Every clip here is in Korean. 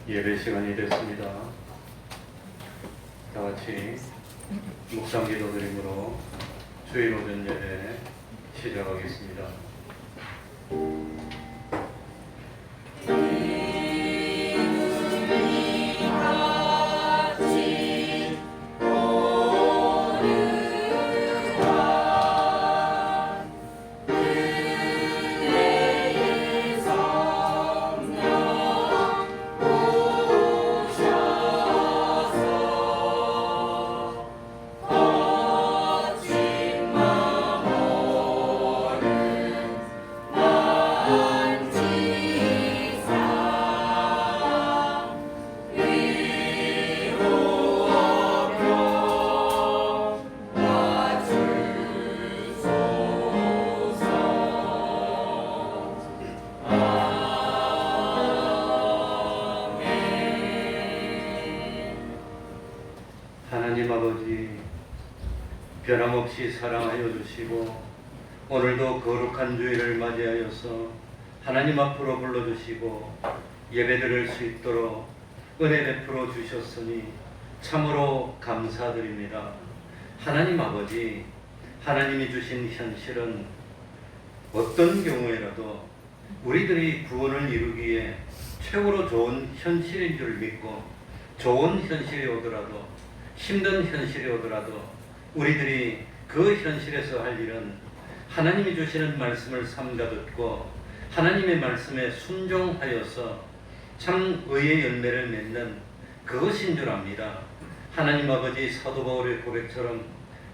예배 시간이 됐습니다. 다 같이 묵상 기도 드림으로 주일 오전 예배 시작하겠습니다. 하나님 아버지, 변함없이 사랑하여 주시고 오늘도 거룩한 주일을 맞이하여서 하나님 앞으로 불러주시고 예배드릴 수 있도록 은혜 베풀어 주셨으니 참으로 감사드립니다. 하나님 아버지, 하나님이 주신 현실은 어떤 경우에라도 우리들이 구원을 이루기에 최고로 좋은 현실인 줄 믿고 좋은 현실이 오더라도 힘든 현실이 오더라도 우리들이 그 현실에서 할 일은 하나님이 주시는 말씀을 삼가 듣고 하나님의 말씀에 순종하여서 참 의의 열매를 맺는 그것인 줄 압니다. 하나님 아버지, 사도 바울의 고백처럼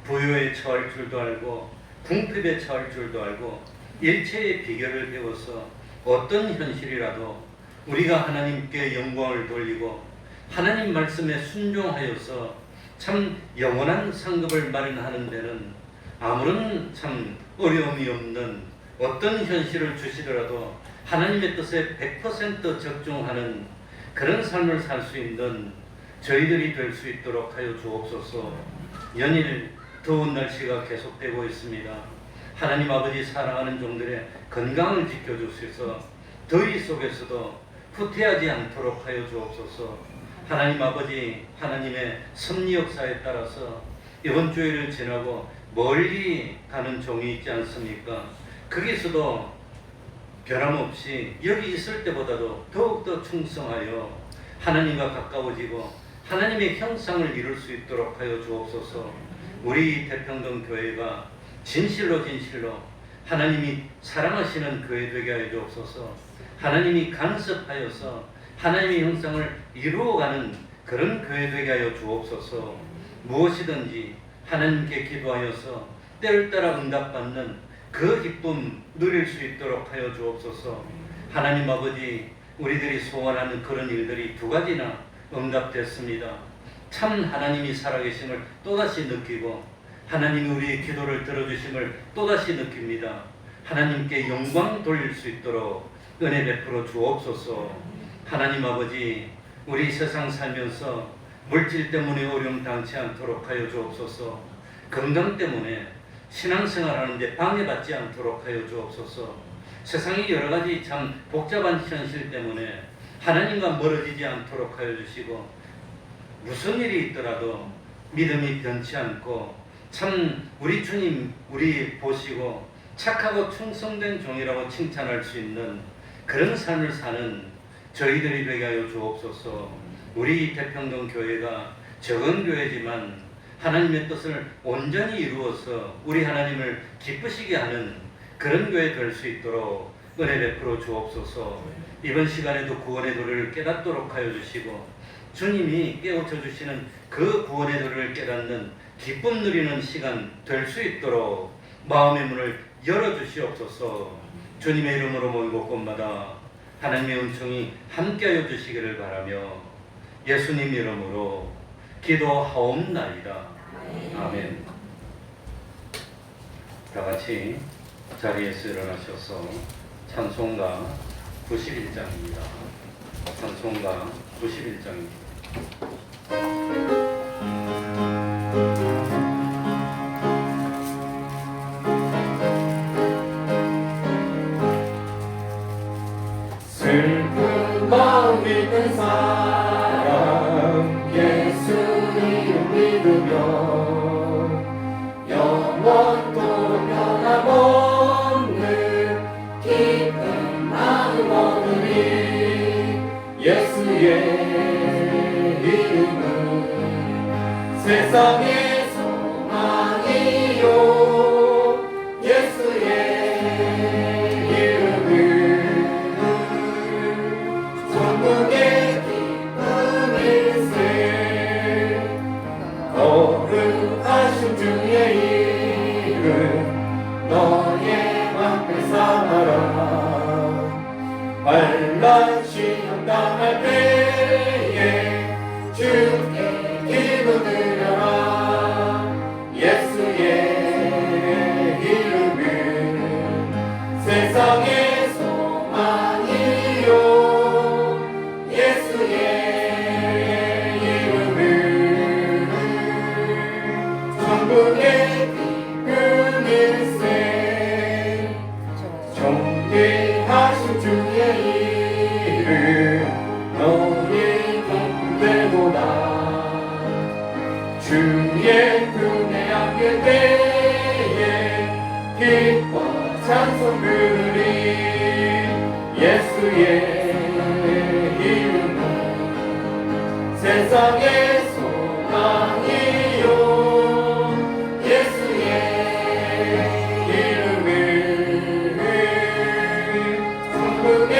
부요에 처할 줄도 알고 궁핍에 처할 줄도 알고 일체의 비결을 배워서 어떤 현실이라도 우리가 하나님께 영광을 돌리고 하나님 말씀에 순종하여서 참 영원한 상급을 마련하는 데는 아무런 참 어려움이 없는 어떤 현실을 주시더라도 하나님의 뜻에 100% 적중하는 그런 삶을 살 수 있는 저희들이 될 수 있도록 하여 주옵소서. 연일 더운 날씨가 계속되고 있습니다. 하나님 아버지, 사랑하는 종들의 건강을 지켜주셔서 더위 속에서도 후퇴하지 않도록 하여 주옵소서. 하나님 아버지, 하나님의 섭리 역사에 따라서 이번 주일을 지나고 멀리 가는 종이 있지 않습니까? 거기서도 변함없이 여기 있을 때보다도 더욱더 충성하여 하나님과 가까워지고 하나님의 형상을 이룰 수 있도록 하여 주옵소서. 우리 태평동 교회가 진실로 하나님이 사랑하시는 교회 되게 하여 주옵소서. 하나님이 간섭하여서 하나님의 형상을 이루어가는 그런 교회 되게 하여 주옵소서. 무엇이든지 하나님께 기도하여서 때를 따라 응답받는 그 기쁨 누릴 수 있도록 하여 주옵소서. 하나님 아버지, 우리들이 소원하는 그런 일들이 두 가지나 응답됐습니다. 참 하나님이 살아계심을 또다시 느끼고 하나님이 우리의 기도를 들어주심을 또다시 느낍니다. 하나님께 영광 돌릴 수 있도록 은혜 베풀어 주옵소서. 하나님 아버지, 우리 세상 살면서 물질 때문에 어려움 당치 않도록 하여 주옵소서. 건강 때문에 신앙생활하는데 방해받지 않도록 하여 주옵소서. 세상이 여러 가지 참 복잡한 현실 때문에 하나님과 멀어지지 않도록 하여 주시고 무슨 일이 있더라도 믿음이 변치 않고 참 우리 주님 우리 보시고 착하고 충성된 종이라고 칭찬할 수 있는 그런 삶을 사는 저희들이 되게 하여 주옵소서. 우리 태평동 교회가 적은 교회지만 하나님의 뜻을 온전히 이루어서 우리 하나님을 기쁘시게 하는 그런 교회 될 수 있도록 은혜 베풀어 주옵소서. 이번 시간에도 구원의 도리를 깨닫도록 하여 주시고 주님이 깨우쳐 주시는 그 구원의 도리를 깨닫는 기쁨 누리는 시간 될 수 있도록 마음의 문을 열어주시옵소서. 주님의 이름으로 모이고 곳마다 하나님의 은총이 함께하여 주시기를 바라며 예수님 이름으로 기도하옵나이다. 아멘. 다 같이 자리에서 일어나셔서 찬송가 91장입니다. 찬송가 91장입니다. 기뻐 찬송 부르리 예수의 이름은 세상의 소망이요 예수의 이름은 천국의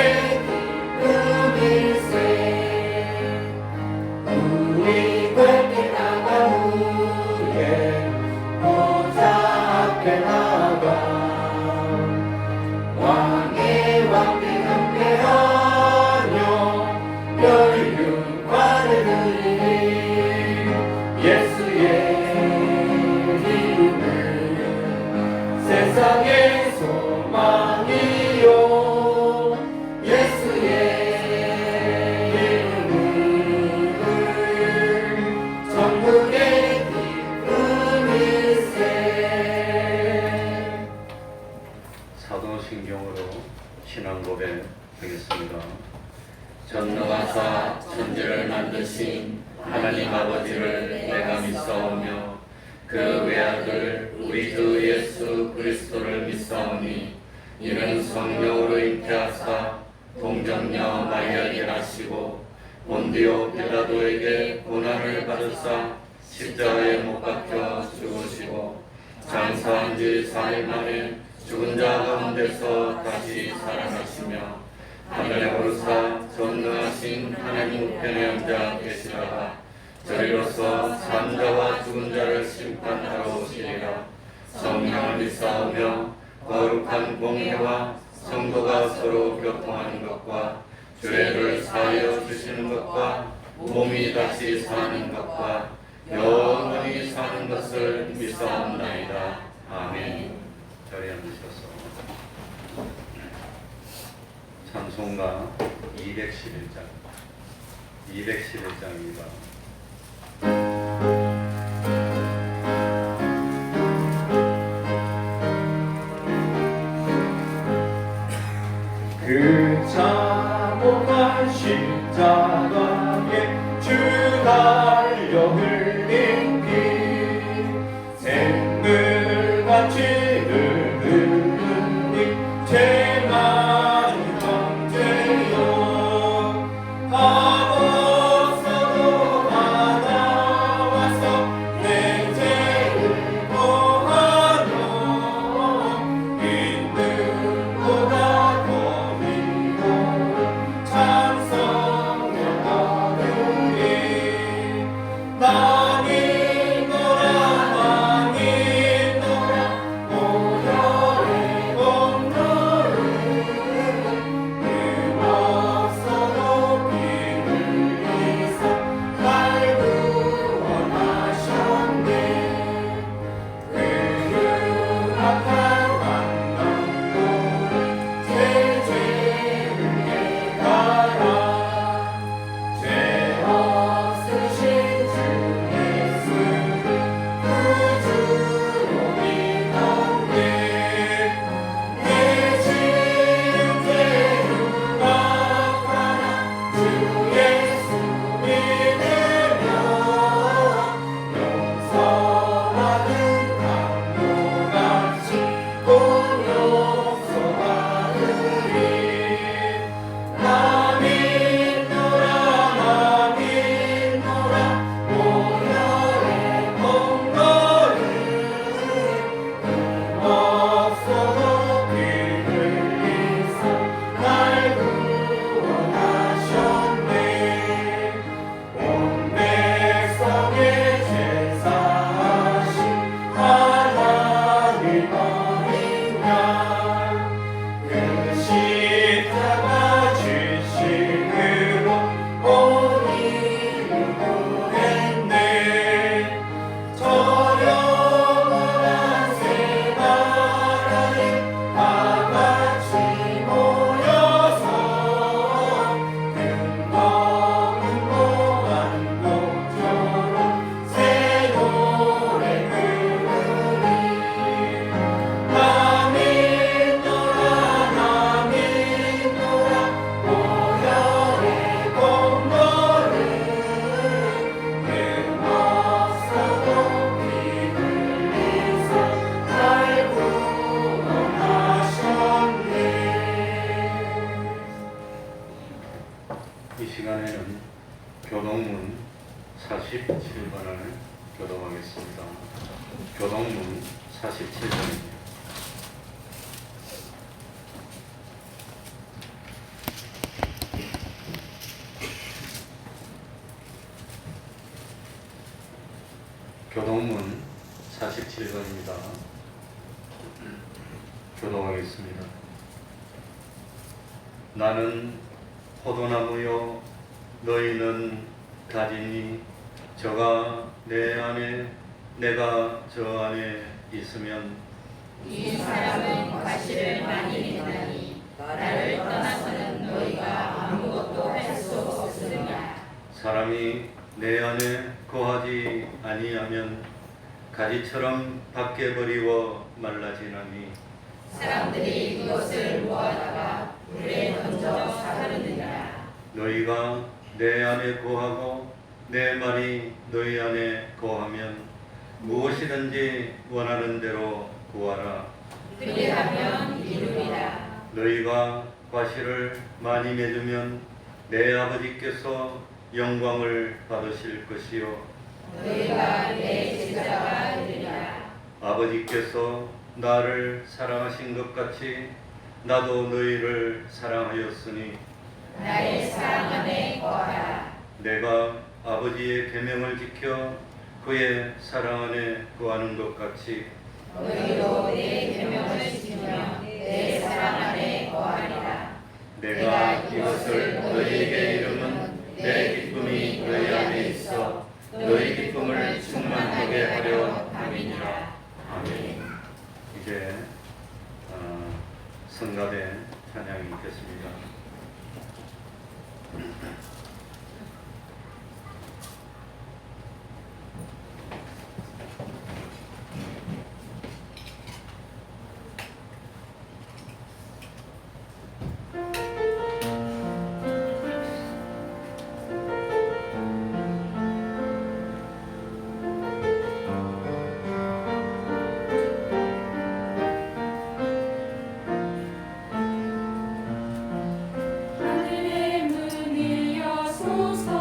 기쁨일세 우리 밝게 나간 후에 보좌 앞에 나가 왕의 왕께 함께하며 열륜과를 드리니 예수의 이름은 세상의 소망이요 예수의 이름은 천국의 기쁨일세. 사도신경으로 신앙 고백하겠습니다. 전능하사 천지를 만드신 하나님 아버지를 내가 믿사오며 그 외아들 우리 주 예수 그리스도를 믿사오니 이는 성령으로 잉태하사 동정녀 마리아에게 나시고 본디오 빌라도에게 고난을 받으사 십자가에 못 박혀 죽으시고 장사한 지 4일 만에 죽은 자 가운데서 다시 살아나시며 하늘에 오르사 전능하신 하나님 우편에 앉아 계시다가 저리로서 산 자와 죽은 자를 심판하러 오시리라. 성령을 믿사오며 거룩한 공회와 성도가 서로 교통하는 것과 죄를 사하여 주시는 것과 몸이 다시 사는 것과 영원히 사는 것을 믿사옵나이다. 아멘. 자리에 앉으셔서 찬송가 211장입니다. 그 참혹한 십자가에 주 달려 흘린 피 샘물같이 흐르니 죄 많은 형제여 아버서도 받아와서 내 죄를 보하며 있는 보다 거리고 찬송을 하느니 나니 노라 모여의 공로를 힘없어도 피를 흘리사 날 구원하셨네 그 흉악한 환난으로 제 죄를 깨달아 죄 없으신 주 예수를 구주로 믿었네 내 지은 죄 흉악하나 주 예수 믿으며 용서받은 강도같이 곧 용서받으리 나 믿노라 모여의 공로를 없어도 피를 흘리사 날 구원하셨네 온 백성의 죄 사하신 하나님 어린 양그 십자가 주심으로 온 이를 구했네 저렴한 새 나라에 교동문 47번을 교독하겠습니다. 교동문 47번입니다. 교동문 47번입니다. 교독하겠습니다. 나는 포도나무요 너희는 가지니 저가 내 안에 내가 저 안에 있으면 이 사람은 과실을 많이 맺나니 나를 떠나서는 너희가 아무것도 할 수 없으리라. 사람이 내 안에 거하지 아니하면 가지처럼 밖에 버리워 말라지나니 사람들이 그것을 모아다가 물에 던져 사르느니라. 너희가 내 안에 거하고 내 말이 너희 안에 거하면 무엇이든지 원하는 대로 구하라. 그리하면 이루리라. 너희가 과실을 많이 맺으면 내 아버지께서 영광을 받으실 것이요 너희가 내 제자가 되리라. 아버지께서 나를 사랑하신 것 같이 나도 너희를 사랑하였으니 나의 사랑 안에 거하라. 내가 아버지의 계명을 지켜 그의 사랑 안에 거하는 것 같이 너희도 내 계명을 지키며 내 사랑 안에 거하리라. 내가 이것을 너희에게 이름은 내 기쁨이 너희 안에 있어 너희 기쁨을 충만하게 하려 함이니라. 아멘. 이제 성가대 찬양이 있겠습니다. 하늘의 문을 여소서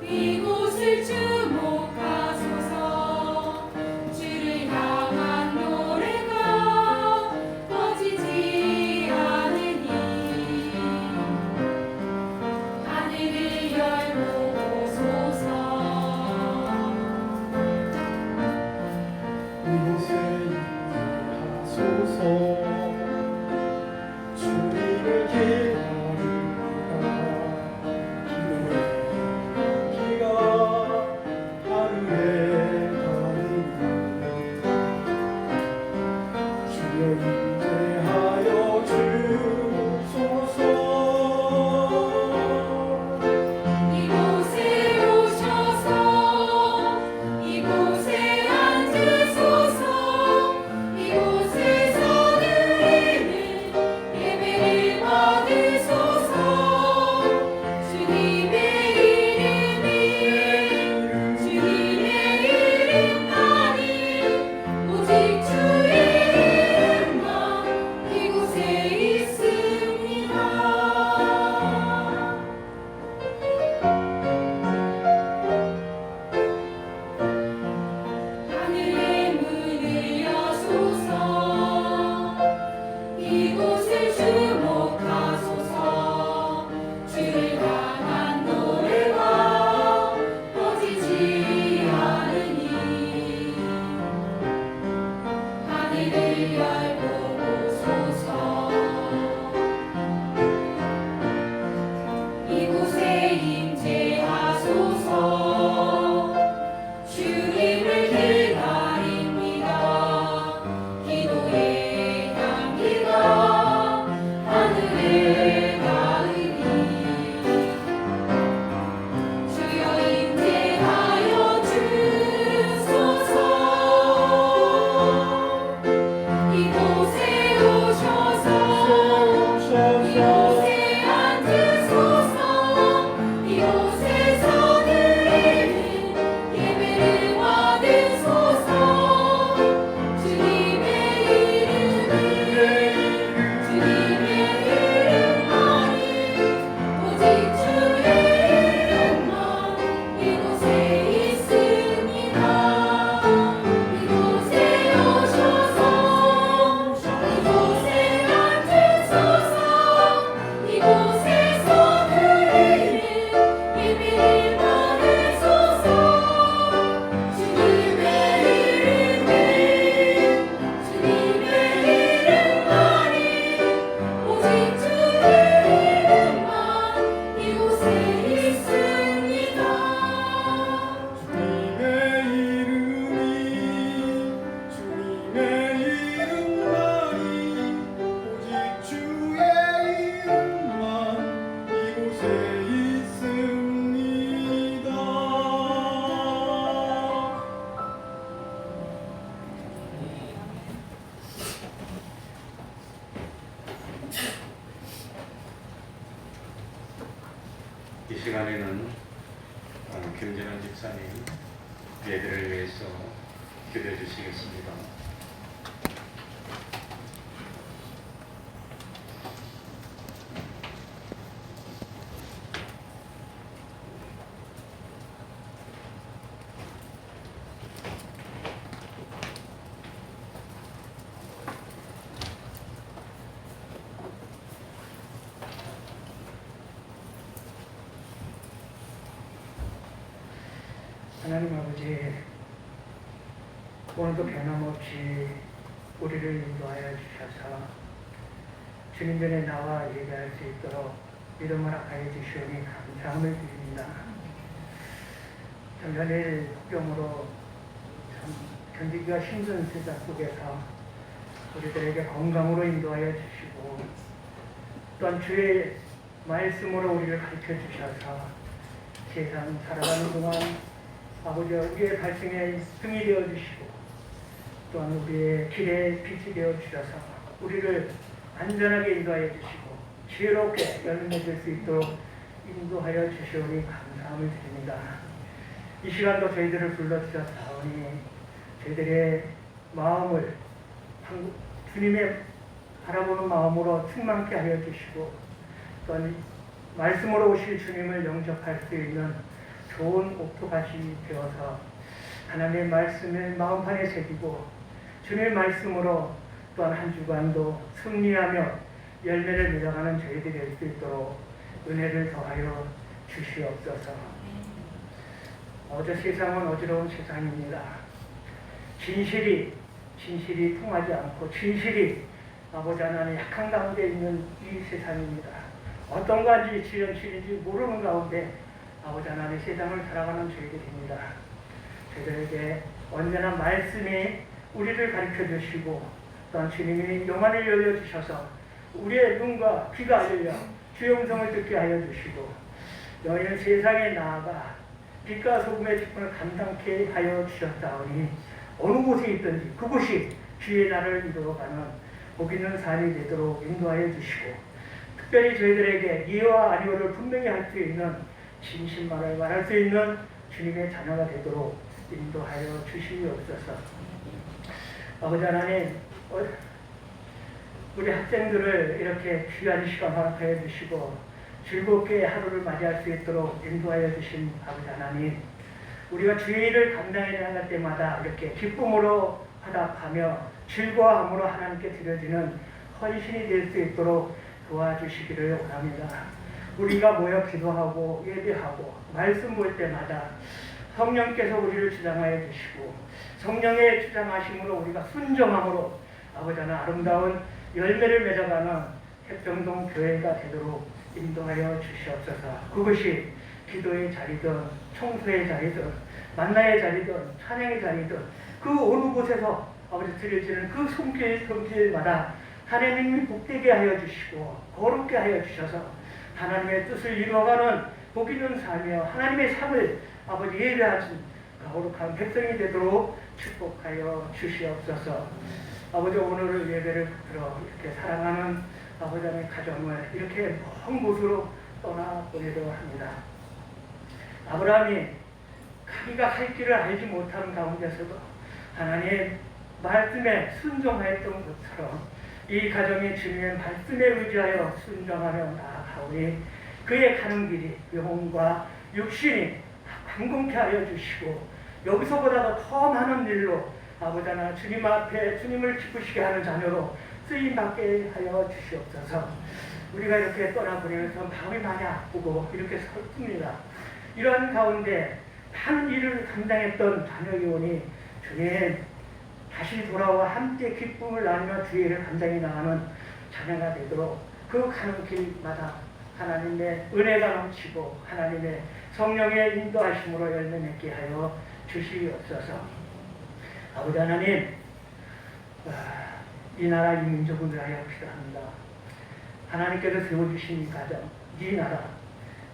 이곳을 주목하소서 주를 향한 노래가 꺼지지 않으니 하늘을 열고 오소서 이곳에 하소서 주님을 기다리다가 기도의 비가 하늘에 가는가 주여 임재하여 주소서 이곳에 오셔서 이곳에 앉으소서 이곳에서 드리는 예배를 받으소서 주님의 이름만이 오직 주의 이름만 이곳에 있습니다. 하늘의 문을 여소서 이곳을 주목하소서 주를 향한 노래가 꺼지지 않으니 하늘을 열고 오소서 이곳에 임재하소서 주님을 기다립니다. 기도의 향기가 하늘에 닿으니 주여 임재하여 주소서 이곳에 시간에는 김진환 집사님 예배를 위해서 기도해 주시겠습니다. 하나님 아버지, 오늘도 변함없이 우리를 인도하여 주셔서 주님 전에 나와 예배할 수 있도록 믿음을 합하여 주시오니 감사함을 드립니다. 전전일 폭염으로 참 견디기가 힘든 세상 속에서 우리들에게 건강으로 인도하여 주시고 또한 주의 말씀으로 우리를 가르쳐 주셔서 세상 살아가는 동안 아버지와 우리의 발생에 등이 되어 주시고 또한 우리의 길에 빛이 되어 주셔서 우리를 안전하게 인도하여 주시고 지혜롭게 열매 맺을 수 있도록 인도하여 주시오니 감사함을 드립니다. 이 시간도 저희들을 불러주셨사오니 저희들의 마음을 주님의 바라보는 마음으로 충만케 하여 주시고 또한 말씀으로 오실 주님을 영접할 수 있는 좋은 옥토밭이 되어서 하나님의 말씀을 마음판에 새기고 주님의 말씀으로 또한 한 주간도 승리하며 열매를 맺어가는 저희들이 될 수 있도록 은혜를 더하여 주시옵소서. 어제 세상은 어지러운 세상입니다. 진실이 통하지 않고 진실이 아버지 하나님 약한 가운데 있는 이 세상입니다. 어떤 가지 진실인지 모르는 가운데 아버지 하나님 세상을 살아가는 저희들입니다. 저희들에게 언제나 말씀이 우리를 가르쳐 주시고 또한 주님이 영안을 열려주셔서 우리의 눈과 귀가 열려 주의 음성을 듣게 하여 주시고 너희는 세상에 나아가 빛과 소금의 직분을 감당케 하여 주셨사오니 어느 곳에 있든지 그곳이 주의 나라를 이루어가는 복 있는 삶이 되도록 인도하여 주시고 특별히 저희들에게 이와 아니오를 분명히 할 수 있는 진실만을 말할 수 있는 주님의 자녀가 되도록 인도하여 주시옵소서. 아버지 하나님, 우리 학생들을 이렇게 귀한 시간 허락하여 주시고 즐겁게 하루를 맞이할 수 있도록 인도하여 주신 아버지 하나님, 우리가 주의 일을 감당해 나갈 때마다 이렇게 기쁨으로 화답하며 즐거워함으로 하나님께 드려지는 헌신이 될 수 있도록 도와주시기를 원합니다. 우리가 모여 기도하고 예배하고 말씀 볼 때마다 성령께서 우리를 주장하여 주시고 성령의 주장하심으로 우리가 순종함으로 아버지 하나 아름다운 열매를 맺어가는 heb정동 교회가 되도록 인도하여 주시옵소서. 그것이 기도의 자리든 청소의 자리든 만나의 자리든 찬양의 자리든 그 어느 곳에서 아버지 드려지는 그 손길마다 하나님이 복되게 하여 주시고 거룩게 하여 주셔서 하나님의 뜻을 이루어가는 복 있는 삶이여 하나님의 삶을 아버지 예배하신 거룩한 백성이 되도록 축복하여 주시옵소서. 아버지 오늘을 예배를 붙들어 이렇게 사랑하는 아버지 하나님의 가정을 이렇게 먼 곳으로 떠나보내려 합니다. 아브라함이 자기가 할 길을 알지 못하는 가운데서도 하나님의 말씀에 순종하였던 것처럼 이 가정이 주님의 말씀에 의지하여 순종하며 나아가오니 그의 가는 길이 영혼과 육신이 강건케 하여 주시고 여기서보다도 더 많은 일로 아버지 하나 주님 앞에 주님을 기쁘시게 하는 자녀로 쓰임받게 하여 주시옵소서. 우리가 이렇게 떠나보내면서 마음이 많이 아프고 이렇게 슬픕니다. 이런 가운데 많은 일을 감당했던 자녀이 오니 주님 다시 돌아와 함께 기쁨을 나누며 주의 일을 감당해 나가는 자녀가 되도록 그 가는 길마다 하나님의 은혜가 넘치고 하나님의 성령의 인도하심으로 열매 맺게 하여 주시옵소서. 아버지 하나님, 이 나라 이 민족을 위하여 기도합니다. 하나님께서 세워주신 이 가정, 이 나라,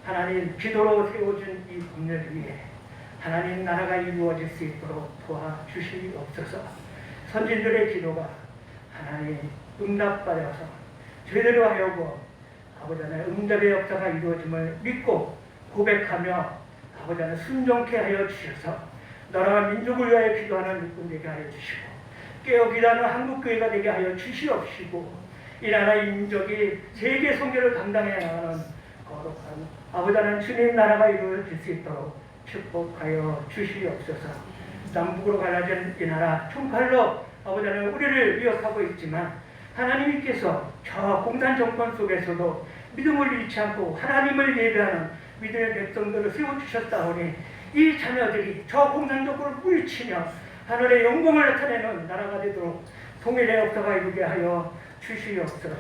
하나님 기도로 세워준 이 국를 위해 하나님 나라가 이루어질 수 있도록 도와주시옵소서. 선진들의 기도가 하나님 응답받아서 저희들로 하여금 아버지 하나님 응답의 역사가 이루어짐을 믿고 고백하며 아버지 하나님 순종케 하여 주셔서 나라와 민족을 위하여 기도하는 일꾼 되게 하여 주시고 깨어 기도하는 한국교회가 되게 하여 주시옵시고 이 나라 이 민족이 세계 선교를 감당해 나가는 거룩한 아버지 하나님 주님 나라가 이루어질 수 있도록 축복하여 주시옵소서. 남북으로 갈라진 이 나라 총칼로 아버지 하나님 우리를 위협하고 있지만 하나님께서 저 공산 정권 속에서도 믿음을 잃지 않고 하나님을 예배하는 믿음의 백성들을 세워주셨다오니 이 자녀들이 저 공산 정권을 물리치며 하늘의 영광을 나타내는 나라가 되도록 통일의 역사가 이루게 하여 주시옵소서.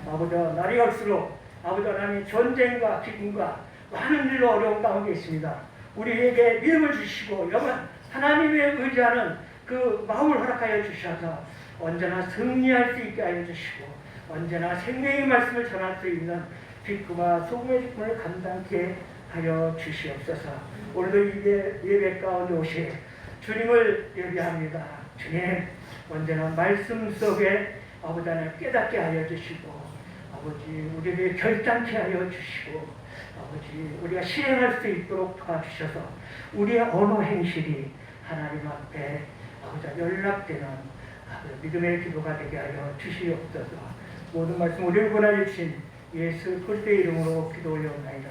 아버지 날이 갈수록 아버지 하나님 전쟁과 기근과 많은 일로 어려운 가운데 있습니다. 우리에게 믿음을 주시고 영원 하나님의 의지하는 그 마음을 허락하여 주셔서 언제나 승리할 수 있게 하여 주시고 언제나 생명의 말씀을 전할 수 있는 빛과 소금의 직분을 감당케 하여 주시옵소서. 오늘도 예배 가운데 오신 주님을 예배합니다. 주님 언제나 말씀 속에 아버지 하나님 깨닫게 하여 주시고 아버지 우리를 결단케 하여 주시고 아버지 우리가 실행할 수 있도록 도와주셔서 우리의 언어 행실이 하나님 앞에 아버지 연락되는 믿음의 기도가 되게 하여 주시옵소서. 모든 말씀 우리를 권하여 주신 예수 그리스도의 이름으로 기도 올려옵나이다.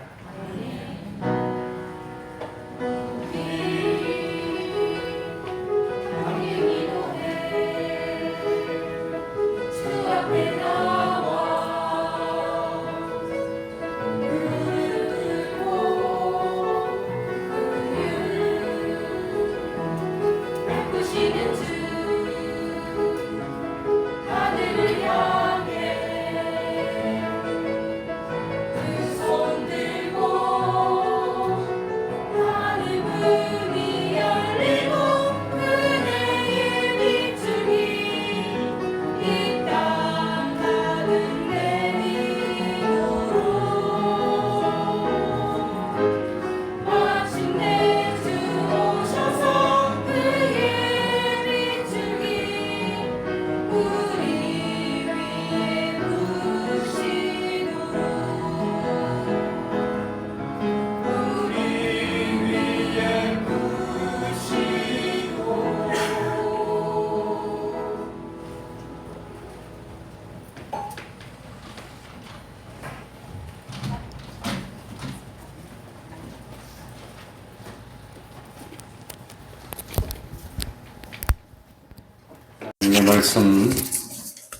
오늘 말씀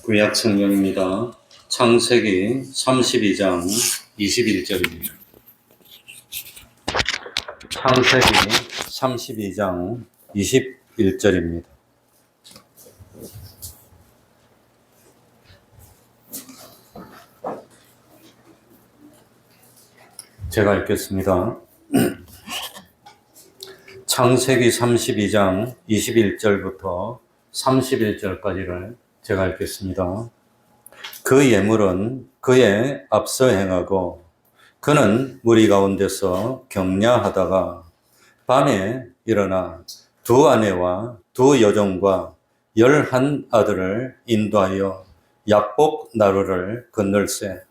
구약 성경입니다. 창세기 32장 21절입니다. 창세기 32장 21절입니다. 제가 읽겠습니다. 창세기 32장 21절부터 31절까지를 제가 읽겠습니다. 그 예물은 그의 앞서 행하고 그는 무리 가운데서 격려하다가 밤에 일어나 두 아내와 두 여종과 11 아들을 인도하여 야복 나루를 건널세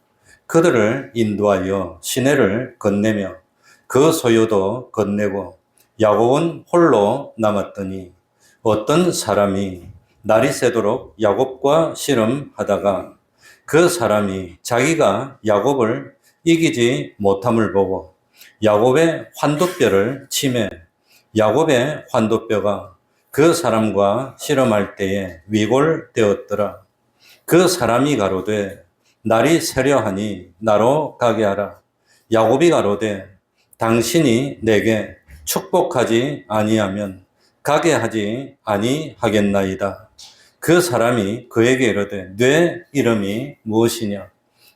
그들을 인도하여 시내를 건네며 그 소유도 건네고 야곱은 홀로 남았더니 어떤 사람이 날이 새도록 야곱과 씨름하다가 그 사람이 자기가 야곱을 이기지 못함을 보고 야곱의 환도뼈를 치매 야곱의 환도뼈가 그 사람과 씨름할 때에 위골되었더라. 그 사람이 가로되 날이 새려하니 나로 가게 하라. 야곱이 가로되 당신이 내게 축복하지 아니하면 가게 하지 아니하겠나이다. 그 사람이 그에게 이르되 네 이름이 무엇이냐?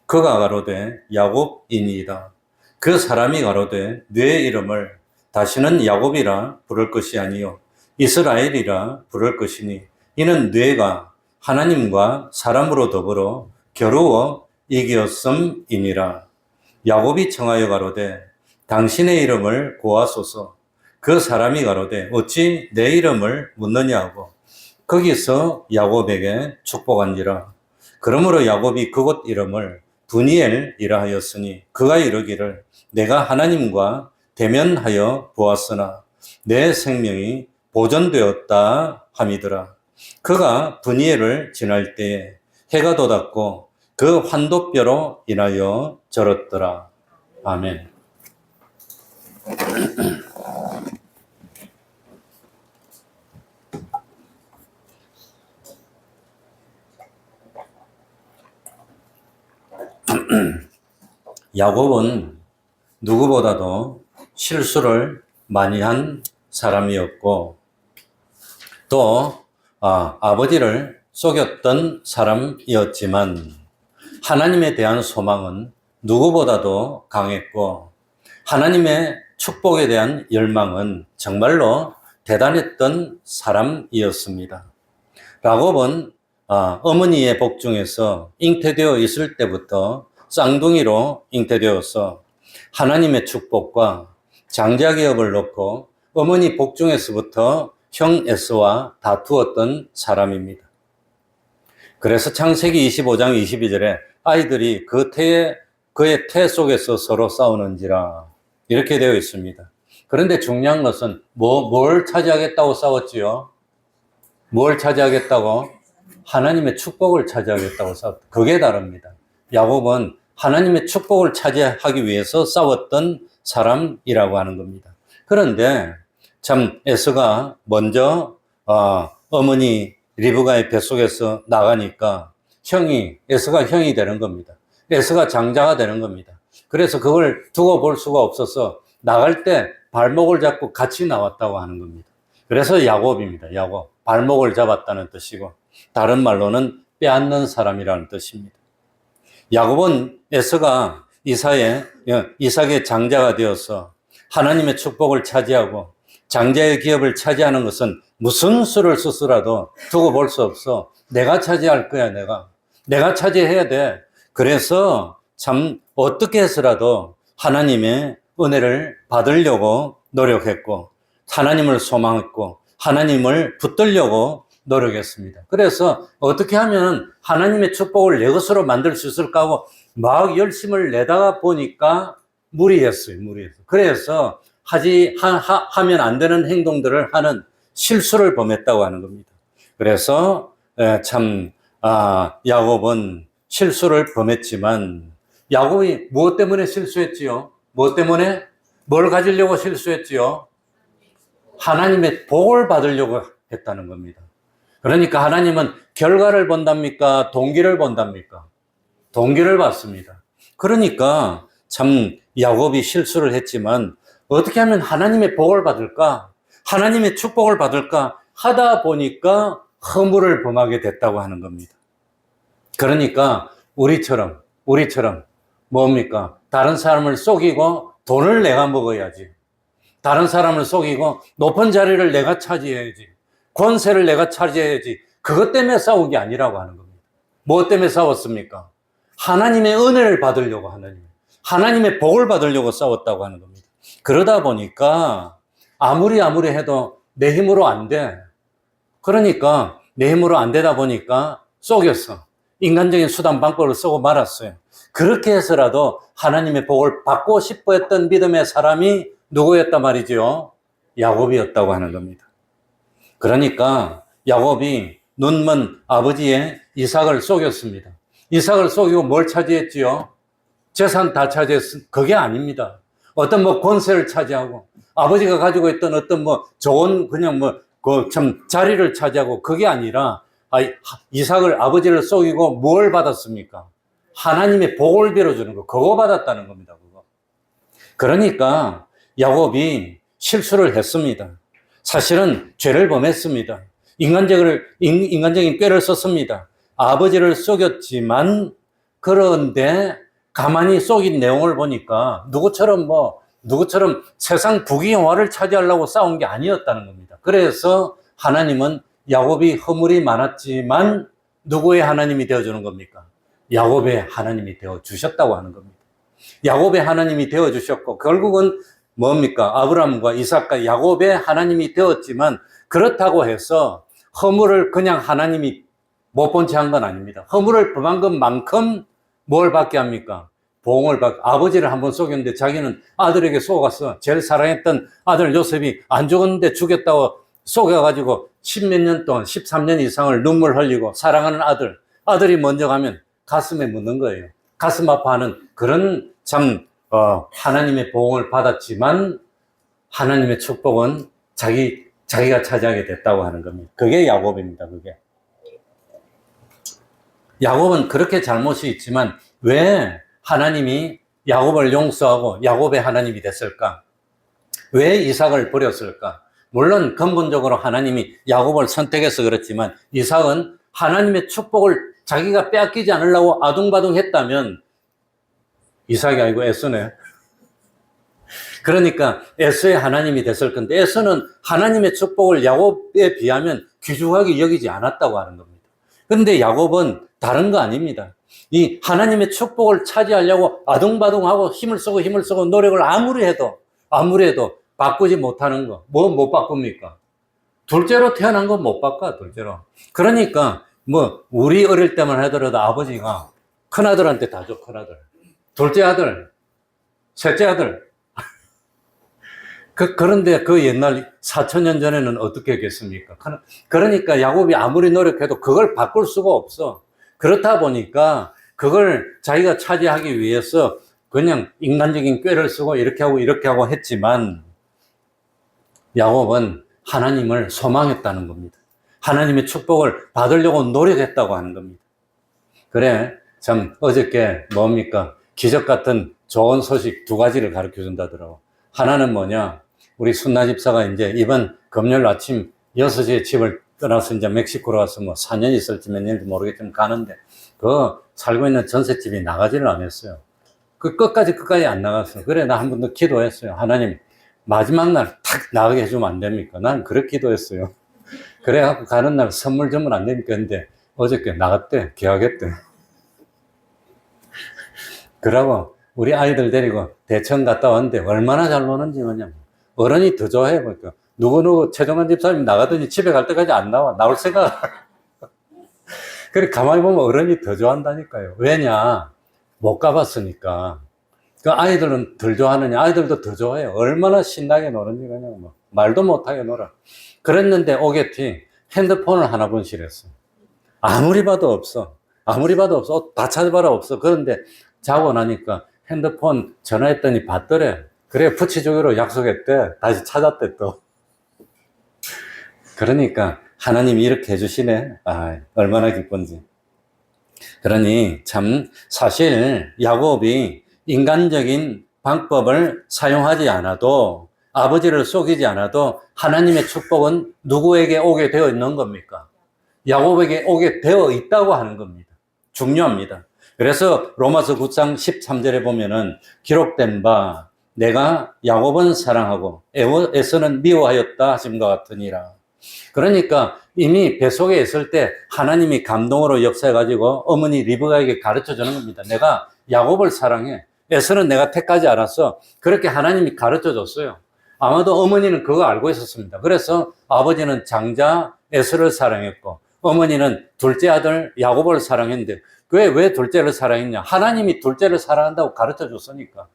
그가 가로되 야곱이니이다. 그 사람이 가로되 네 이름을 다시는 야곱이라 부를 것이 아니요 이스라엘이라 부를 것이니 이는 뇌가 하나님과 사람으로 더불어 겨루어 이기었음이니라. 야곱이 청하여 가로되 당신의 이름을 고하소서. 그 사람이 가로되 어찌 내 이름을 묻느냐 하고 거기서 야곱에게 축복한지라. 그러므로 야곱이 그곳 이름을 브니엘이라 하였으니 그가 이르기를 내가 하나님과 대면하여 보았으나 내 생명이 보존되었다 함이더라. 그가 브니엘을 지날 때에 해가 돋았고 그 환도뼈로 인하여 절었더라. 아멘. 야곱은 누구보다도 실수를 많이 한 사람이었고 또 아버지를 속였던 사람이었지만 하나님에 대한 소망은 누구보다도 강했고 하나님의 축복에 대한 열망은 정말로 대단했던 사람이었습니다. 야곱은 어머니의 복중에서 잉태되어 있을 때부터 쌍둥이로 잉태되어서 하나님의 축복과 장자기업을 놓고 어머니 복중에서부터 형 에서와 다투었던 사람입니다. 그래서 창세기 25장 22절에 아이들이 그의 태 속에서 서로 싸우는지라 이렇게 되어 있습니다. 그런데 중요한 것은 뭘 차지하겠다고 싸웠지요? 뭘 차지하겠다고? 하나님의 축복을 차지하겠다고 싸웠다. 그게 다릅니다. 야곱은 하나님의 축복을 차지하기 위해서 싸웠던 사람이라고 하는 겁니다. 그런데 참 에서가 먼저 어머니 리브가의 뱃속에서 나가니까 에서가 형이 되는 겁니다. 에서가 장자가 되는 겁니다. 그래서 그걸 두고 볼 수가 없어서 나갈 때 발목을 잡고 같이 나왔다고 하는 겁니다. 그래서 야곱입니다. 야곱. 발목을 잡았다는 뜻이고 다른 말로는 빼앗는 사람이라는 뜻입니다. 야곱은 에서가 이삭의 장자가 되어서 하나님의 축복을 차지하고 장자의 기업을 차지하는 것은 무슨 수를 쓰더라도 두고 볼 수 없어. 내가 차지할 거야, 내가 차지해야 돼. 그래서 참 어떻게 해서라도 하나님의 은혜를 받으려고 노력했고 하나님을 소망했고 하나님을 붙들려고 노력했습니다. 그래서 어떻게 하면 하나님의 축복을 내 것으로 만들 수 있을까 하고 막 열심을 내다가 보니까 무리했어요. 그래서 하면 안 되는 행동들을 하는 실수를 범했다고 하는 겁니다. 그래서 야곱은 실수를 범했지만 야곱이 무엇 때문에 실수했지요? 무엇 때문에? 뭘 가지려고 실수했지요? 하나님의 복을 받으려고 했다는 겁니다. 그러니까 하나님은 결과를 본답니까? 동기를 본답니까? 동기를 봤습니다. 그러니까 참 야곱이 실수를 했지만 어떻게 하면 하나님의 복을 받을까? 하나님의 축복을 받을까? 하다 보니까 허물을 범하게 됐다고 하는 겁니다. 그러니까 우리처럼 뭡니까? 다른 사람을 속이고 돈을 내가 먹어야지. 다른 사람을 속이고 높은 자리를 내가 차지해야지. 권세를 내가 차지해야지. 그것 때문에 싸운 게 아니라고 하는 겁니다. 무엇 때문에 싸웠습니까? 하나님의 은혜를 받으려고 하나님의 복을 받으려고 싸웠다고 하는 겁니다. 그러다 보니까 아무리 해도 내 힘으로 안 돼. 그러니까 내 힘으로 안 되다 보니까 속였어. 인간적인 수단 방법을 쓰고 말았어요. 그렇게 해서라도 하나님의 복을 받고 싶어 했던 믿음의 사람이 누구였단 말이죠? 야곱이었다고 하는 겁니다. 그러니까 야곱이 눈먼 아버지의 이삭을 속였습니다. 이삭을 속이고 뭘 차지했지요? 재산 다 차지했습니다. 그게 아닙니다. 어떤 권세를 차지하고 아버지가 가지고 있던 어떤 좋은 자리를 차지하고 그게 아니라 이삭을 아버지를 속이고 뭘 받았습니까? 하나님의 복을 빌어주는 거, 그거 받았다는 겁니다. 그거. 그러니까 야곱이 실수를 했습니다. 사실은 죄를 범했습니다. 인간적인 꾀를 썼습니다. 아버지를 속였지만 그런데 가만히 속인 내용을 보니까 누구처럼 세상 부귀영화를 차지하려고 싸운 게 아니었다는 겁니다. 그래서 하나님은 야곱이 허물이 많았지만 누구의 하나님이 되어주는 겁니까? 야곱의 하나님이 되어주셨다고 하는 겁니다. 야곱의 하나님이 되어주셨고 결국은 뭡니까? 아브라함과 이삭과 야곱의 하나님이 되었지만 그렇다고 해서 허물을 그냥 하나님이 못 본 채 한 건 아닙니다. 허물을 범한 것만큼 뭘 받게 합니까? 보응을 받, 아버지를 한번 속였는데 자기는 아들에게 속았어. 제일 사랑했던 아들 요셉이 안 죽었는데 죽였다고 속여가지고 10몇 년 동안, 13년 이상을 눈물 흘리고 사랑하는 아들이 먼저 가면 가슴에 묻는 거예요. 가슴 아파하는 그런 참, 하나님의 보응을 받았지만 하나님의 축복은 자기가 차지하게 됐다고 하는 겁니다. 그게 야곱입니다, 그게. 야곱은 그렇게 잘못이 있지만 왜 하나님이 야곱을 용서하고 야곱의 하나님이 됐을까? 왜 이삭을 버렸을까? 물론 근본적으로 하나님이 야곱을 선택해서 그렇지만 이삭은 하나님의 축복을 자기가 빼앗기지 않으려고 아둥바둥 했다면 이삭이 아니고 에서네. 그러니까 에서의 하나님이 됐을 건데 에서는 하나님의 축복을 야곱에 비하면 귀중하게 여기지 않았다고 하는 겁니다. 그런데 야곱은 다른 거 아닙니다. 이 하나님의 축복을 차지하려고 아둥바둥하고 힘을 쓰고 노력을 아무리 해도 바꾸지 못하는 거. 뭐 못 바꿉니까? 둘째로 태어난 건 못 바꿔, 둘째로. 그러니까 우리 어릴 때만 하더라도 아버지가 큰아들한테 다 줘, 큰아들. 둘째 아들, 셋째 아들. 그런데 그 옛날 4,000년 전에는 어떻게 했겠습니까? 그러니까 야곱이 아무리 노력해도 그걸 바꿀 수가 없어. 그렇다 보니까 그걸 자기가 차지하기 위해서 그냥 인간적인 꾀를 쓰고 이렇게 하고 했지만 야곱은 하나님을 소망했다는 겁니다. 하나님의 축복을 받으려고 노력했다고 하는 겁니다. 그래, 참 어저께 뭡니까? 기적 같은 좋은 소식 두 가지를 가르쳐 준다더라고. 하나는 뭐냐? 우리 순나 집사가 이제 이번 금요일 아침 6시에 집을 떠나서 이제 멕시코로 가서 4년 있을지 몇 년인지 모르겠지만 가는데 그 살고 있는 전셋집이 나가지를 않았어요. 그 끝까지 안 나갔어요. 그래, 나 한 번 더 기도했어요. 하나님, 마지막 날 탁 나가게 해주면 안 됩니까? 난 그렇게 기도했어요. 그래갖고 가는 날 선물 주면 안 됩니까? 근데 어저께 나갔대. 계약했대. 그러고 우리 아이들 데리고 대천 갔다 왔는데 얼마나 잘 노는지 뭐냐면 어른이 더 좋아해. 보니까 누구 최종환 집사님이 나가더니 집에 갈 때까지 안 나올 생각. 그래, 가만히 보면 어른이 더 좋아한다니까요. 왜냐? 못 가봤으니까. 그 아이들은 덜 좋아하느냐? 아이들도 더 좋아해요. 얼마나 신나게 노는지 그냥 말도 못하게 놀아. 그랬는데 오게티 핸드폰을 하나 분실했어. 아무리 봐도 없어. 다 찾아봐라 없어. 그런데 자고 나니까 핸드폰 전화했더니 받더래. 그래, 부치주기로 약속했대. 다시 찾았대 또. 그러니까 하나님이 이렇게 해주시네. 얼마나 기쁜지. 그러니 참 사실 야곱이 인간적인 방법을 사용하지 않아도 아버지를 속이지 않아도 하나님의 축복은 누구에게 오게 되어 있는 겁니까? 야곱에게 오게 되어 있다고 하는 겁니다. 중요합니다. 그래서 로마서 9장 13절에 보면은 기록된 바 내가 야곱은 사랑하고 에서는 미워하였다 하심과 같으니라. 그러니까 이미 뱃속에 있을 때 하나님이 감동으로 역사해가지고 어머니 리브가에게 가르쳐 주는 겁니다. 내가 야곱을 사랑해. 에서는 내가 택하지 않았어. 그렇게 하나님이 가르쳐 줬어요. 아마도 어머니는 그거 알고 있었습니다. 그래서 아버지는 장자 에서를 사랑했고 어머니는 둘째 아들 야곱을 사랑했는데 왜 둘째를 사랑했냐? 하나님이 둘째를 사랑한다고 가르쳐 줬으니까.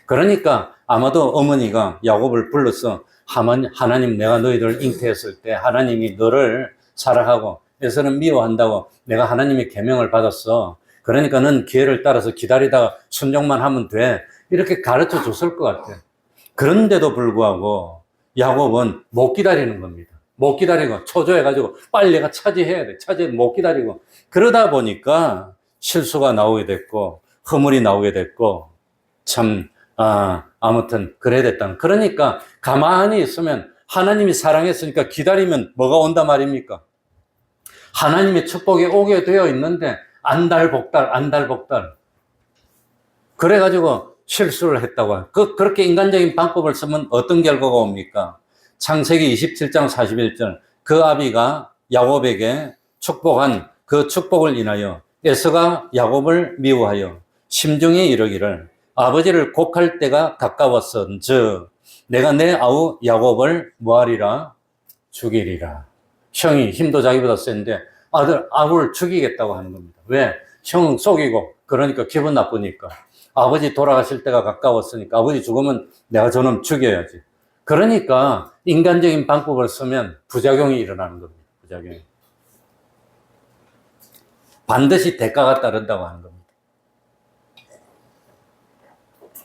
그러니까 아마도 어머니가 야곱을 불러서 하나님 내가 너희들을 잉태했을 때 하나님이 너를 사랑하고 에서는 미워한다고 내가 하나님의 계명을 받았어. 그러니까 넌 기회를 따라서 기다리다가 순종만 하면 돼. 이렇게 가르쳐 줬을 것 같아요. 그런데도 불구하고 야곱은 못 기다리는 겁니다. 못 기다리고 초조해가지고 빨리 내가 차지해야 돼. 못 기다리고 그러다 보니까 실수가 나오게 됐고 허물이 나오게 됐고 참 아무튼 그래 됐다. 그러니까 가만히 있으면 하나님이 사랑했으니까 기다리면 뭐가 온단 말입니까? 하나님의 축복이 오게 되어 있는데 안달복달 그래가지고 실수를 했다고 해요. 그렇게 인간적인 방법을 쓰면 어떤 결과가 옵니까? 창세기 27장 41절 그 아비가 야곱에게 축복한 그 축복을 인하여 에서가 야곱을 미워하여 심중에 이르기를 아버지를 곡할 때가 가까웠은즉 내가 내 아우 야곱을 뭐하리라? 죽이리라. 형이 힘도 자기보다 센데 아들을 죽이겠다고 하는 겁니다. 왜? 형 속이고 그러니까 기분 나쁘니까. 아버지 돌아가실 때가 가까웠으니까 아버지 죽으면 내가 저놈 죽여야지. 그러니까 인간적인 방법을 쓰면 부작용이 일어나는 겁니다. 부작용이. 반드시 대가가 따른다고 하는 겁니다.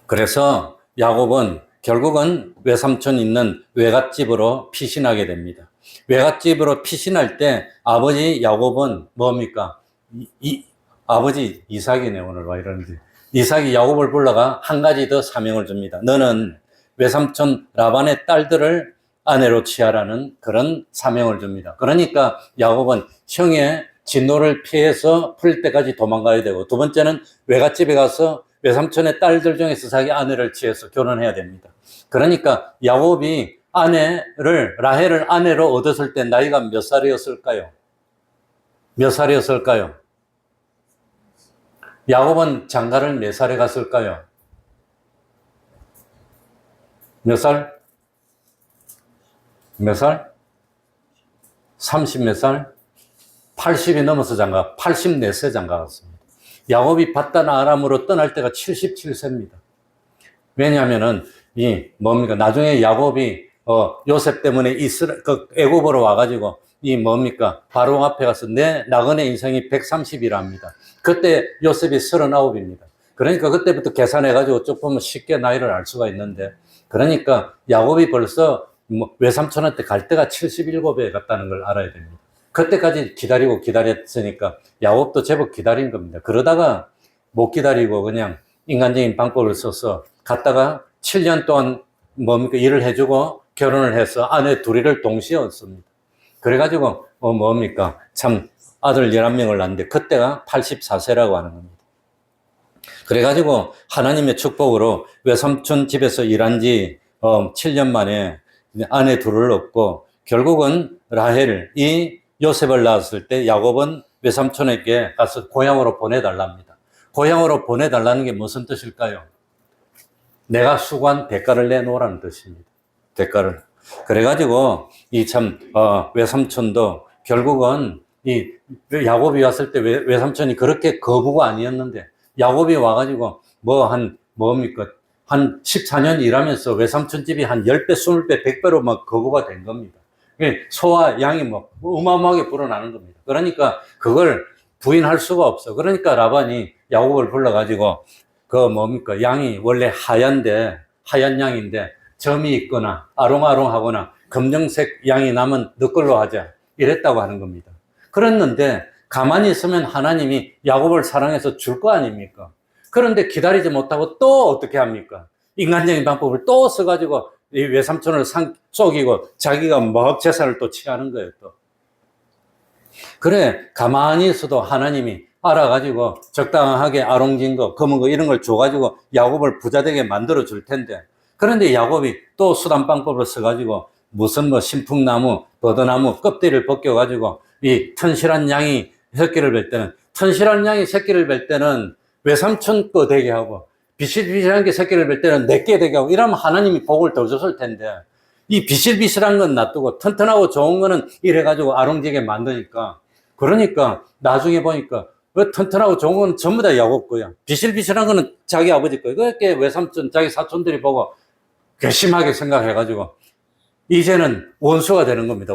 그래서 야곱은 결국은 외삼촌 있는 외갓집으로 피신하게 됩니다. 외갓집으로 피신할 때 아버지 야곱은 뭡니까? 아버지 이삭이네, 오늘 와 이러는데. 이삭이 야곱을 불러가 한 가지 더 사명을 줍니다. 너는 외삼촌 라반의 딸들을 아내로 취하라는 그런 사명을 줍니다. 그러니까 야곱은 형의 진노를 피해서 풀 때까지 도망가야 되고, 두 번째는 외갓집에 가서 외삼촌의 딸들 중에서 자기 아내를 취해서 결혼해야 됩니다. 그러니까 야곱이 라헬을 아내로 얻었을 때 나이가 몇 살이었을까요? 몇 살이었을까요? 야곱은 장가를 몇 살에 갔을까요? 몇 살? 몇 살? 30 몇 살? 80이 넘어서 장가, 84세 장가 갔습니다. 야곱이 바단 아람으로 떠날 때가 77세입니다. 왜냐하면은, 나중에 야곱이, 요셉 때문에 애굽으로 와가지고, 바로 앞에 가서 내 나그네 인생이 130이랍니다. 그때 요셉이 39입니다. 그러니까 그때부터 계산해가지고 쭉 보면 쉽게 나이를 알 수가 있는데, 그러니까 야곱이 벌써 외삼촌한테 갈 때가 77에 갔다는 걸 알아야 됩니다. 그때까지 기다렸으니까 야곱도 제법 기다린 겁니다. 그러다가 못 기다리고 그냥 인간적인 방법을 써서 갔다가 7년 동안 일을 해주고 결혼을 해서 아내 둘이를 동시에 얻습니다. 그래가지고 참 아들 11명을 낳는데 그때가 84세라고 하는 겁니다. 그래가지고 하나님의 축복으로 외삼촌 집에서 일한 지 7년 만에 아내 둘을 얻고, 결국은 라헬이 요셉을 낳았을 때 야곱은 외삼촌에게 가서 고향으로 보내달랍니다. 고향으로 보내달라는 게 무슨 뜻일까요? 내가 수고한 대가를 내놓으라는 뜻입니다. 대가를. 그래가지고 외삼촌도 결국은 야곱이 왔을 때 외삼촌이 그렇게 거부가 아니었는데, 야곱이 와가지고 한 14년 일하면서 외삼촌 집이 한 10배, 20배, 100배로 막 거부가 된 겁니다. 소와 양이 어마어마하게 불어나는 겁니다. 그러니까 그걸 부인할 수가 없어. 그러니까 라반이 야곱을 불러가지고 양이 원래 하얀 양인데 점이 있거나 아롱아롱하거나 검정색 양이 나면 너 걸로 하자, 이랬다고 하는 겁니다. 그랬는데 가만히 있으면 하나님이 야곱을 사랑해서 줄 거 아닙니까? 그런데 기다리지 못하고 또 어떻게 합니까? 인간적인 방법을 또 써가지고 이 외삼촌을 속이고 자기가 막 재산을 또 취하는 거예요, 또. 그래, 가만히 있어도 하나님이 알아가지고 적당하게 아롱진 거, 검은 거 이런 걸 줘가지고 야곱을 부자되게 만들어 줄 텐데, 그런데 야곱이 또 수단방법을 써가지고 무슨 신풍나무, 버드나무 껍데기를 벗겨가지고 이 튼실한 양이 새끼를 뵐 때는 외삼촌 거 되게 하고, 비실비실한 게 새끼를 뵐 때는 내게 되게 하고, 이러면 하나님이 복을 더 줬을 텐데, 이 비실비실한 건 놔두고 튼튼하고 좋은 거는 이래가지고 아롱지게 만드니까, 그러니까 나중에 보니까 튼튼하고 좋은 건 전부 다 야곱 거야. 비실비실한 거는 자기 아버지 거야. 그렇게 외삼촌, 자기 사촌들이 보고 괘씸하게 생각해가지고 이제는 원수가 되는 겁니다.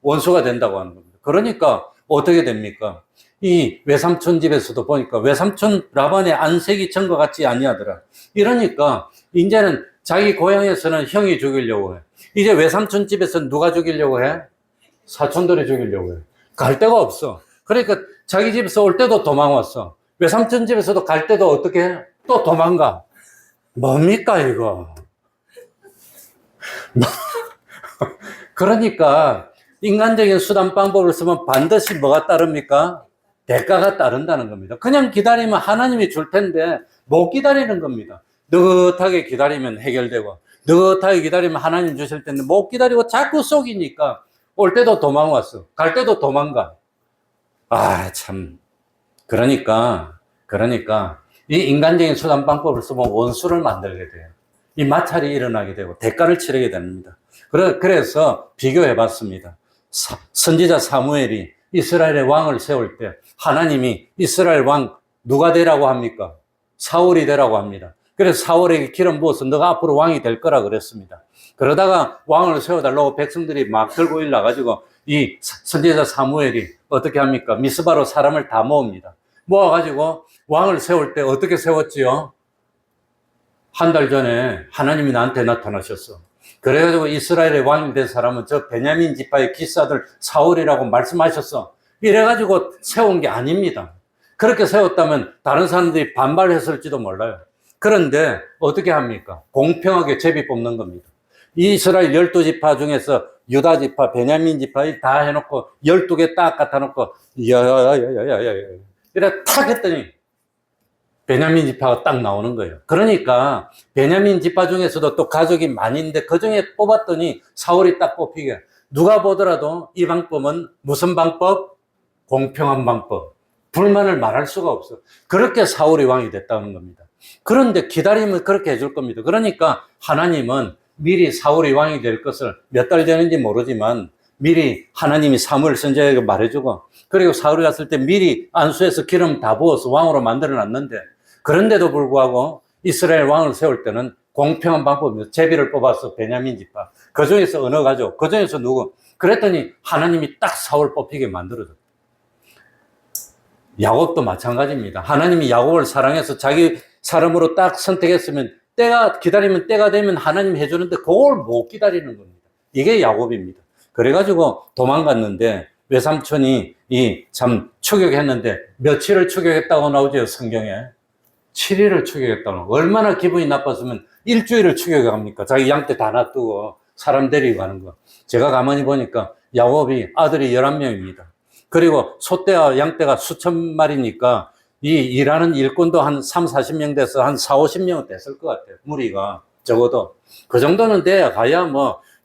원수가 된다고 하는 겁니다. 그러니까 어떻게 됩니까? 이 외삼촌 집에서도 보니까 외삼촌 라반의 안색이 전과 같지 아니하더라. 이러니까 이제는 자기 고향에서는 형이 죽이려고 해. 이제 외삼촌 집에서 누가 죽이려고 해? 사촌들이 죽이려고 해. 갈 데가 없어. 그러니까 자기 집에서 올 때도 도망왔어. 외삼촌 집에서도 갈 때도 어떻게 해? 또 도망가. 뭡니까 이거? 그러니까 인간적인 수단 방법을 쓰면 반드시 뭐가 따릅니까? 대가가 따른다는 겁니다. 그냥 기다리면 하나님이 줄 텐데 못 기다리는 겁니다. 느긋하게 기다리면 해결되고, 느긋하게 기다리면 하나님 주실 텐데 못 기다리고 자꾸 속이니까 올 때도 도망왔어. 갈 때도 도망가. 참. 그러니까 이 인간적인 수단 방법을 쓰면 원수를 만들게 돼요. 이 마찰이 일어나게 되고 대가를 치르게 됩니다. 그래서 비교해 봤습니다. 선지자 사무엘이 이스라엘의 왕을 세울 때 하나님이 이스라엘 왕 누가 되라고 합니까? 사울이 되라고 합니다. 그래서 사울에게 기름 부어서 너가 앞으로 왕이 될 거라 그랬습니다. 그러다가 왕을 세워달라고 백성들이 막 들고 일나가지고 이 선지자 사무엘이 어떻게 합니까? 미스바로 사람을 다 모읍니다. 모아가지고 왕을 세울 때 어떻게 세웠지요? 한 달 전에 하나님이 나한테 나타나셨어. 그래가지고 이스라엘의 왕이 된 사람은 저 베냐민 지파의 기사들 사울이라고 말씀하셨어. 이래가지고 세운 게 아닙니다. 그렇게 세웠다면 다른 사람들이 반발했을지도 몰라요. 그런데 어떻게 합니까? 공평하게 제비 뽑는 겁니다. 이스라엘 12지파 중에서 유다 지파, 베냐민 지파 다 해놓고 12개 딱 갖다 놓고 야야야야야야 이래 탁 했더니 베냐민 지파가 딱 나오는 거예요. 그러니까 베냐민 지파 중에서도 또 가족이 많이 있는데 그 중에 뽑았더니 사울이 딱 뽑히게. 누가 보더라도 이 방법은 무슨 방법? 공평한 방법. 불만을 말할 수가 없어. 그렇게 사울이 왕이 됐다는 겁니다. 그런데 기다리면 그렇게 해줄 겁니다. 그러니까 하나님은 미리 사울이 왕이 될 것을 몇 달 되는지 모르지만 미리 하나님이 사무엘 선지자에게 말해주고, 그리고 사울이 갔을 때 미리 안수해서 기름 다 부어서 왕으로 만들어 놨는데, 그런데도 불구하고 이스라엘 왕을 세울 때는 공평한 방법입니다. 제비를 뽑아서 베냐민 지파. 그 중에서 어느 가족, 그 중에서 누구. 그랬더니 하나님이 딱 사울 뽑히게 만들어줬다. 야곱도 마찬가지입니다. 하나님이 야곱을 사랑해서 자기 사람으로 딱 선택했으면 기다리면 때가 되면 하나님 해주는데 그걸 못 기다리는 겁니다. 이게 야곱입니다. 그래가지고 도망갔는데 외삼촌이 참 추격했는데 며칠을 추격했다고 나오죠, 성경에. 7일을 추격했다고. 얼마나 기분이 나빴으면 일주일을 추격합니까? 자기 양떼 다 놔두고 사람 데리고 가는 거. 제가 가만히 보니까 야곱이 아들이 11명입니다. 그리고 소떼와 양떼가 수천 마리니까 이 일하는 일꾼도 한 3, 40명 돼서 한 4, 50명은 됐을 것 같아요. 무리가 적어도. 그 정도는 돼야 가야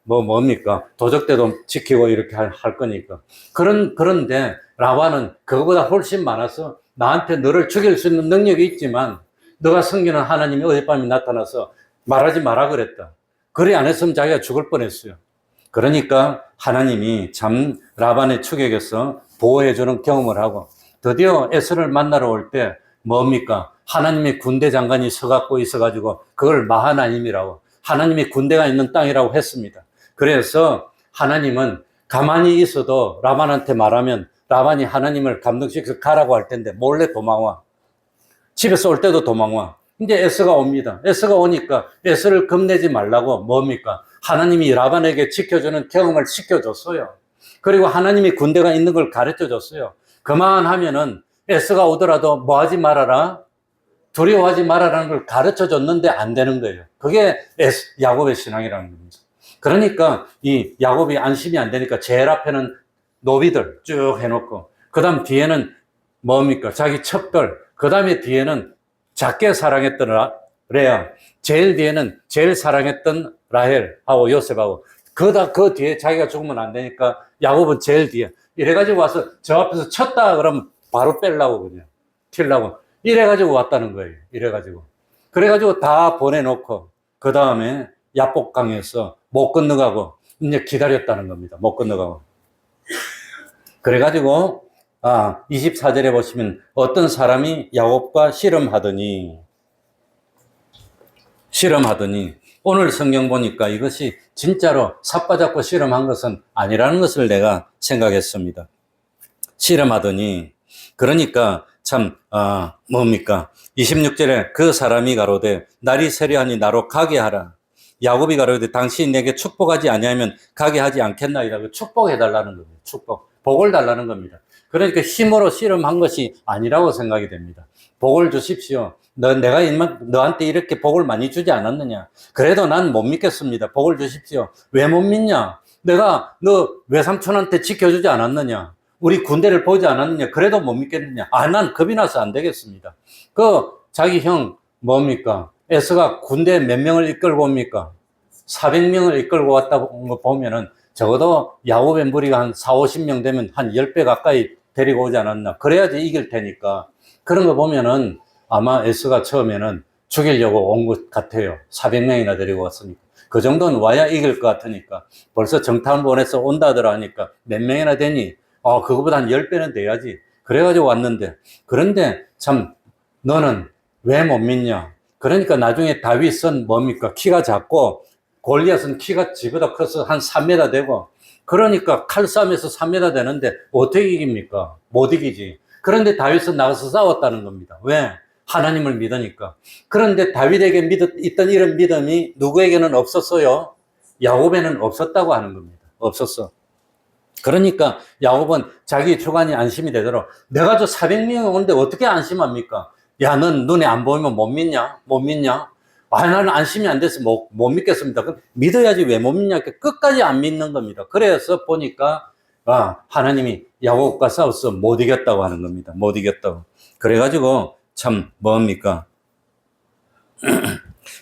뭡니까? 도적대도 지키고 이렇게 할 거니까. 그런데 라반은 그거보다 훨씬 많아서 나한테 너를 죽일 수 있는 능력이 있지만 너가 섬기는 하나님이 어젯밤에 나타나서 말하지 마라 그랬다. 그래 안 했으면 자기가 죽을 뻔했어요. 그러니까 하나님이 참 라반의 추격에서 보호해주는 경험을 하고 드디어 에스를 만나러 올 때 뭡니까? 하나님의 군대 장관이 서갖고 있어가지고 그걸 마하나임이라고, 하나님의 군대가 있는 땅이라고 했습니다. 그래서 하나님은 가만히 있어도 라반한테 말하면 라반이 하나님을 감동시켜서 가라고 할 텐데 몰래 도망와. 집에서 올 때도 도망와. 이제 에스가 옵니다. 에스가 오니까 에스를 겁내지 말라고 뭡니까? 하나님이 라반에게 지켜주는 경험을 시켜줬어요. 그리고 하나님이 군대가 있는 걸 가르쳐줬어요. 그만하면은 에스가 오더라도 뭐 하지 말아라? 두려워하지 말아라는 걸 가르쳐줬는데 안 되는 거예요. 그게 야곱의 신앙이라는 겁니다. 그러니까 이 야곱이 안심이 안 되니까 제일 앞에는 노비들 쭉 해놓고, 그 다음 뒤에는 뭡니까? 자기 첩들, 그 다음에 뒤에는 작게 사랑했던 레아, 제일 뒤에는 제일 사랑했던 라헬하고 요셉하고, 그 뒤에 자기가 죽으면 안 되니까 야곱은 제일 뒤에. 이래가지고 와서 저 앞에서 쳤다 그러면 바로 빼려고 그냥 튀려고 이래가지고 왔다는 거예요. 이래가지고. 그래가지고 다 보내놓고 그 다음에 야복강에서 못 건너가고 이제 기다렸다는 겁니다. 못 건너가고. 그래가지고 24절에 보시면 어떤 사람이 야곱과 씨름하더니 오늘 성경 보니까 이것이 진짜로 삿바잡고 씨름한 것은 아니라는 것을 내가 생각했습니다. 씨름하더니, 그러니까 참 뭡니까? 26절에 그 사람이 가로되 날이 세려하니 나로 가게 하라. 야곱이 가로되 당신이 내게 축복하지 아니하면 가게 하지 않겠나이라고 축복해달라는 겁니다. 축복, 복을 달라는 겁니다. 그러니까 힘으로 씨름한 것이 아니라고 생각이 됩니다. 복을 주십시오. 내가 너한테 이렇게 복을 많이 주지 않았느냐? 그래도 난 못 믿겠습니다. 복을 주십시오. 왜 못 믿냐? 내가 너 외삼촌한테 지켜주지 않았느냐? 우리 군대를 보지 않았느냐? 그래도 못 믿겠느냐? 난 겁이 나서 안 되겠습니다. 자기 형 뭡니까? 에스가 군대 몇 명을 이끌고 옵니까? 400명을 이끌고 왔다고 거 보면은 적어도 야곱의 무리가 한 4, 50명 되면 한 10배 가까이 데리고 오지 않았나? 그래야지 이길 테니까. 그런 거 보면은 아마 에스가 처음에는 죽이려고 온 것 같아요. 400명이나 데리고 왔으니까. 그 정도는 와야 이길 것 같으니까. 벌써 정탐을 보내서 온다더라 하니까 몇 명이나 되니? 그거보다 한 10배는 돼야지. 그래가지고 왔는데. 그런데 참 너는 왜 못 믿냐? 그러니까 나중에 다윗은 뭡니까? 키가 작고 골리앗은 키가 지보다 커서 한 3m 되고, 그러니까 칼싸움에서 3m 되는데 어떻게 이깁니까? 못 이기지. 그런데 다윗은 나가서 싸웠다는 겁니다. 왜? 하나님을 믿으니까. 그런데 다윗에게 있던 이런 믿음이 누구에게는 없었어요? 야곱에는 없었다고 하는 겁니다. 없었어. 그러니까 야곱은 자기 주관이 안심이 되도록, 내가 저 400명이 오는데 어떻게 안심합니까? 야, 넌 눈에 안 보이면 못 믿냐? 못 믿냐? 아, 나는 안심이 안 돼서 못 믿겠습니다. 그럼 믿어야지 왜 못 믿냐? 끝까지 안 믿는 겁니다. 그래서 보니까 하나님이 야곱과 싸워서 못 이겼다고 하는 겁니다. 못 이겼다고. 그래가지고 참 뭡니까?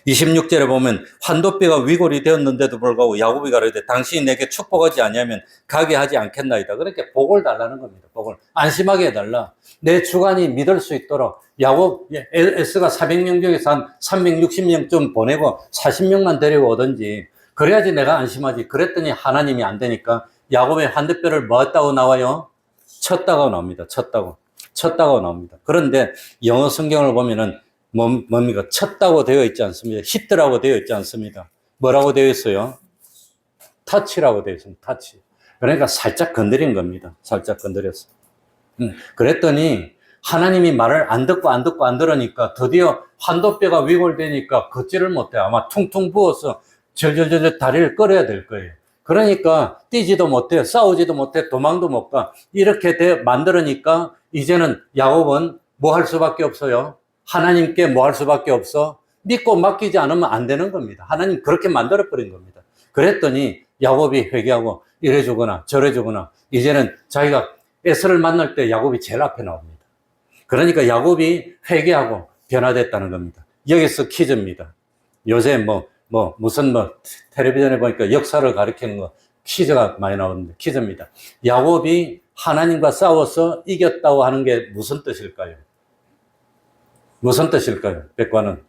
26절에 보면 환도뼈가 위골이 되었는데도 불구하고 야곱이 가로되 당신이 내게 축복하지 아니하면 가게 하지 않겠나이다. 그렇게 복을 달라는 겁니다. 복을 안심하게 해달라. 내 주관이 믿을 수 있도록. 야곱 에스가 400명 중에서 한 360명 좀 보내고 40명만 데리고 오든지 그래야지 내가 안심하지. 그랬더니 하나님이 안 되니까 야곱의 환도뼈를 뭐 했다고 나와요? 쳤다고 나옵니다. 쳤다고 나옵니다. 그런데 영어 성경을 보면은 뭡니까? 쳤다고 되어 있지 않습니다. 히트라고 되어 있지 않습니다. 뭐라고 되어 있어요? 터치라고 되어 있습니다. 터치. 그러니까 살짝 건드린 겁니다. 살짝 건드렸어. 그랬더니 하나님이 말을 안 듣고 들으니까 드디어 환도뼈가 위골되니까 걷지를 못해. 아마 퉁퉁 부어서 절절절 다리를 끌어야 될 거예요. 그러니까 뛰지도 못해, 싸우지도 못해, 도망도 못 가. 이렇게 만들으니까 이제는 야곱은 뭐 할 수밖에 없어요? 하나님께 뭐 할 수밖에 없어? 믿고 맡기지 않으면 안 되는 겁니다. 하나님 그렇게 만들어버린 겁니다. 그랬더니 야곱이 회개하고 이래주거나 저래주거나 이제는 자기가 에서를 만날 때 야곱이 제일 앞에 나옵니다. 그러니까 야곱이 회개하고 변화됐다는 겁니다. 여기서 퀴즈입니다. 요새 무슨 텔레비전에 보니까 역사를 가리키는 거 퀴즈가 많이 나오는데 퀴즈입니다. 야곱이 하나님과 싸워서 이겼다고 하는 게 무슨 뜻일까요? 무슨 뜻일까요? 백과는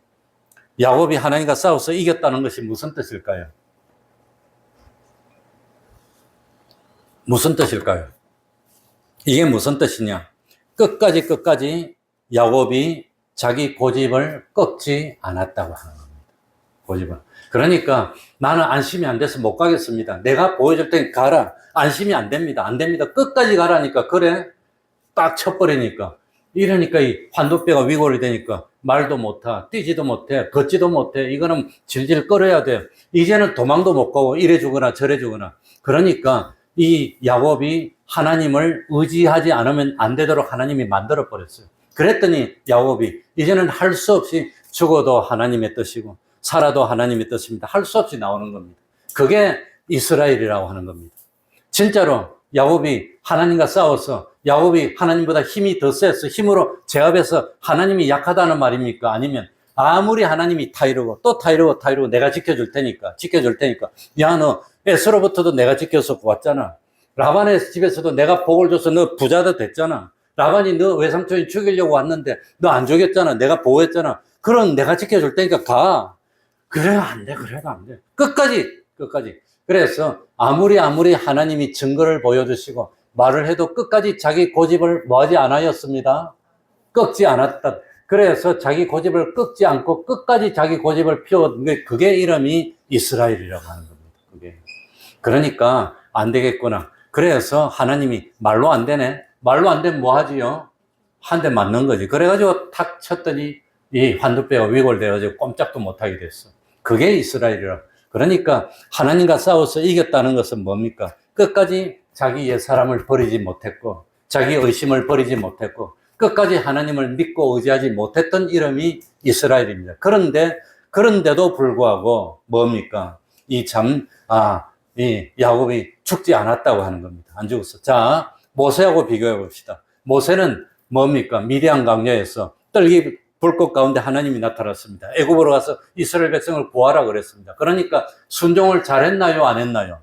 야곱이 하나님과 싸워서 이겼다는 것이 무슨 뜻일까요? 무슨 뜻일까요? 이게 무슨 뜻이냐? 끝까지 야곱이 자기 고집을 꺾지 않았다고 하는 겁니다. 고집을. 그러니까 나는 안심이 안 돼서 못 가겠습니다. 내가 보여줄 테니 가라. 안심이 안 됩니다. 안 됩니다. 끝까지 가라니까. 그래? 딱 쳐버리니까. 이러니까 이 환도뼈가 위골이 되니까 말도 못하, 뛰지도 못해, 걷지도 못해. 이거는 질질 끌어야 돼. 이제는 도망도 못 가고 이래 주거나 저래 주거나. 그러니까 이 야곱이 하나님을 의지하지 않으면 안 되도록 하나님이 만들어 버렸어요. 그랬더니 야곱이 이제는 할 수 없이 죽어도 하나님의 뜻이고 살아도 하나님의 뜻입니다. 할 수 없이 나오는 겁니다. 그게 이스라엘이라고 하는 겁니다. 진짜로 야곱이 하나님과 싸워서 야곱이 하나님보다 힘이 더 세서 힘으로 제압해서 하나님이 약하다는 말입니까? 아니면 아무리 하나님이 타이르고 또 타이르고 내가 지켜줄 테니까 야, 너 에스로부터도 내가 지켜서 왔잖아. 라반의 집에서도 내가 복을 줘서 너 부자도 됐잖아. 라반이 너 외삼촌이 죽이려고 왔는데 너 안 죽였잖아. 내가 보호했잖아. 그럼 내가 지켜줄 테니까 가. 그래도 안 돼. 끝까지. 그래서 아무리 하나님이 증거를 보여주시고 말을 해도 끝까지 자기 고집을 뭐하지 않았습니다. 꺾지 않았다. 그래서 자기 고집을 꺾지 않고 끝까지 자기 고집을 피워온 게 그게 이름이 이스라엘이라고 하는 겁니다. 그게. 그러니까 안 되겠구나. 그래서 하나님이 말로 안 되네. 말로 안 되면 뭐 하지요? 한 대 맞는 거지. 그래가지고 탁 쳤더니 이 환도뼈가 위골돼가지고 꼼짝도 못하게 됐어. 그게 이스라엘이라. 그러니까 하나님과 싸워서 이겼다는 것은 뭡니까? 끝까지 자기 옛사람을 버리지 못했고 자기 의심을 버리지 못했고 끝까지 하나님을 믿고 의지하지 못했던 이름이 이스라엘입니다. 그런데도 불구하고 뭡니까? 이 야곱이 죽지 않았다고 하는 겁니다. 안 죽었어. 자, 모세하고 비교해 봅시다. 모세는 뭡니까? 미디안 강야에서 떨기 불꽃 가운데 하나님이 나타났습니다. 애굽으로 가서 이스라엘 백성을 구하라 그랬습니다. 그러니까 순종을 잘했나요? 안 했나요?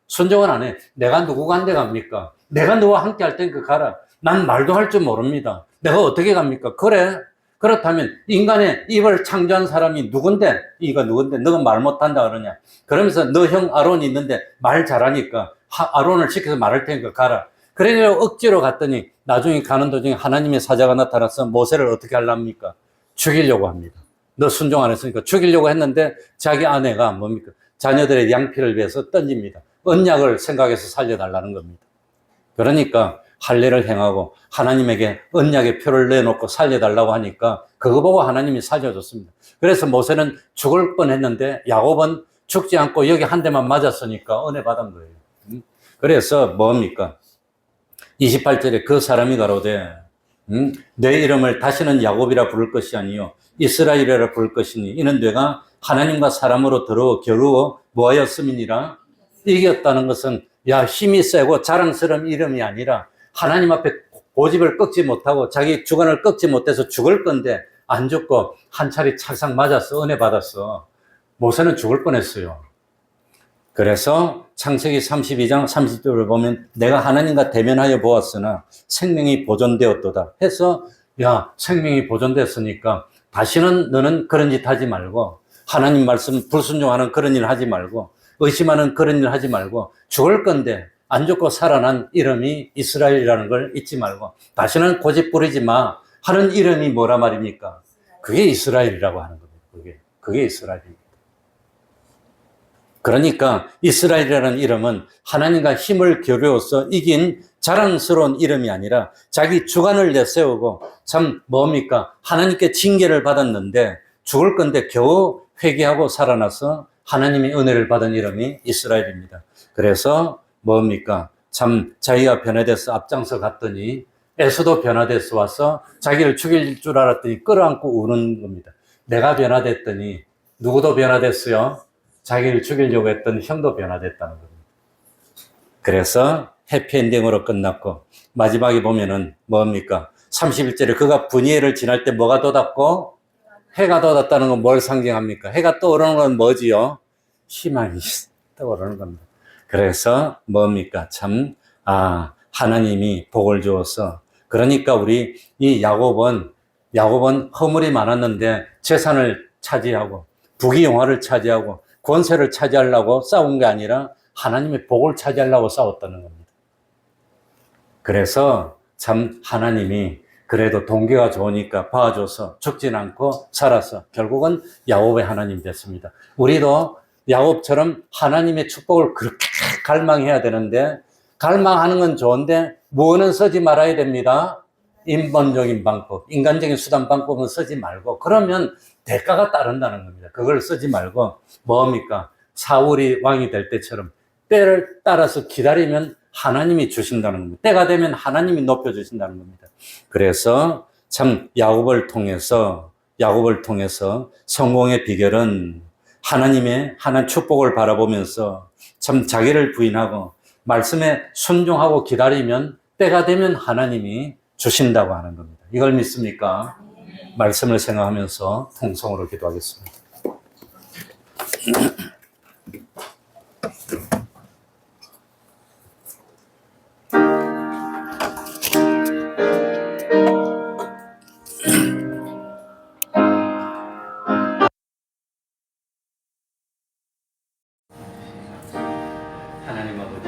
순종은 안 해. 내가 누구가 한데 갑니까? 내가 너와 함께 할 테니까 가라. 난 말도 할 줄 모릅니다. 내가 어떻게 갑니까? 그래? 그렇다면 인간의 입을 창조한 사람이 누군데? 너가 말 못한다 그러냐? 그러면서 너 형 아론이 있는데 말 잘하니까 아론을 시켜서 말할 테니까 가라. 그러니까 억지로 갔더니 나중에 가는 도중에 하나님의 사자가 나타나서 모세를 어떻게 하려합니까? 죽이려고 합니다. 너 순종 안 했으니까 죽이려고 했는데 자기 아내가 뭡니까? 자녀들의 양피를 위해서 던집니다. 언약을 생각해서 살려달라는 겁니다. 그러니까 할례를 행하고 하나님에게 언약의 표를 내놓고 살려달라고 하니까 그거 보고 하나님이 살려줬습니다. 그래서 모세는 죽을 뻔했는데 야곱은 죽지 않고 여기 한 대만 맞았으니까 은혜 받은 거예요. 그래서 뭡니까? 28절에 그 사람이 가로되 내 이름을 다시는 야곱이라 부를 것이 아니요 이스라엘이라 부를 것이니 이는 내가 하나님과 사람으로 들어 겨루어 뭐하였음이니라. 이겼다는 것은 야 힘이 세고 자랑스러운 이름이 아니라 하나님 앞에 고집을 꺾지 못하고 자기 주관을 꺾지 못해서 죽을 건데 안 죽고 한 차례 착상 맞았어. 은혜 받았어. 모세는 죽을 뻔했어요. 그래서 창세기 32장 30절을 보면 내가 하나님과 대면하여 보았으나 생명이 보존되었도다 해서 야 생명이 보존됐으니까 다시는 너는 그런 짓 하지 말고 하나님 말씀 불순종하는 그런 일 하지 말고 의심하는 그런 일 하지 말고 죽을 건데 안 죽고 살아난 이름이 이스라엘이라는 걸 잊지 말고 다시는 고집 부리지 마 하는 이름이 뭐라 말입니까? 그게 이스라엘이라고 하는 겁니다. 그게 이스라엘입니다. 그러니까 이스라엘이라는 이름은 하나님과 힘을 겨루어서 이긴 자랑스러운 이름이 아니라 자기 주관을 내세우고 참 뭡니까? 하나님께 징계를 받았는데 죽을 건데 겨우 회개하고 살아나서 하나님의 은혜를 받은 이름이 이스라엘입니다. 그래서 뭡니까? 참 자기가 변화돼서 앞장서 갔더니 에서도 변화돼서 와서 자기를 죽일 줄 알았더니 끌어안고 우는 겁니다. 내가 변화됐더니 누구도 변화됐어요? 자기를 죽이려고 했던 형도 변화됐다는 겁니다. 그래서 해피엔딩으로 끝났고 마지막에 보면은 뭡니까? 31절에 그가 분이엘을 지날 때 뭐가 돋았고 해가 돋았다는 건 뭘 상징합니까? 해가 떠오르는 건 뭐지요? 희망이 떠오르는 겁니다. 그래서 뭡니까? 참 하나님이 복을 주어서 그러니까 우리 이 야곱은 허물이 많았는데 재산을 차지하고 부귀영화를 차지하고 권세를 차지하려고 싸운 게 아니라 하나님의 복을 차지하려고 싸웠다는 겁니다. 그래서 참 하나님이 그래도 동기가 좋으니까 봐줘서 죽진 않고 살아서 결국은 야곱의 하나님 됐습니다. 우리도 야곱처럼 하나님의 축복을 그렇게 갈망해야 되는데 갈망하는 건 좋은데 뭐는 쓰지 말아야 됩니다. 인본적인 방법, 인간적인 수단 방법은 쓰지 말고 그러면 대가가 따른다는 겁니다. 그걸 쓰지 말고 뭡니까? 사울이 왕이 될 때처럼 때를 따라서 기다리면 하나님이 주신다는 겁니다. 때가 되면 하나님이 높여주신다는 겁니다. 그래서 참 야곱을 통해서 성공의 비결은 하나님의 하나님 축복을 바라보면서 참 자기를 부인하고 말씀에 순종하고 기다리면 때가 되면 하나님이 주신다고 하는 겁니다. 이걸 믿습니까? 말씀을 생각하면서 통성으로 기도하겠습니다. 하나님 아버지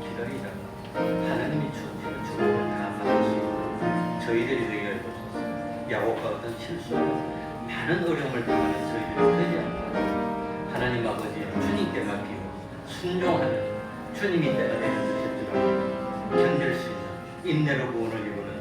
기다리다가 하나님이 주시는 축복을 다 받을 수 있도록 저희들이 되게 해주소서. 야곱과 같은 실수하고 많은 어려움을 당하는 저희들이 되지 않도록 하나님 아버지 주님께 맡기고 순종하는 주님이 때가 되는 것일 줄 알고 견딜 수 있는 인내로 구원을 이루는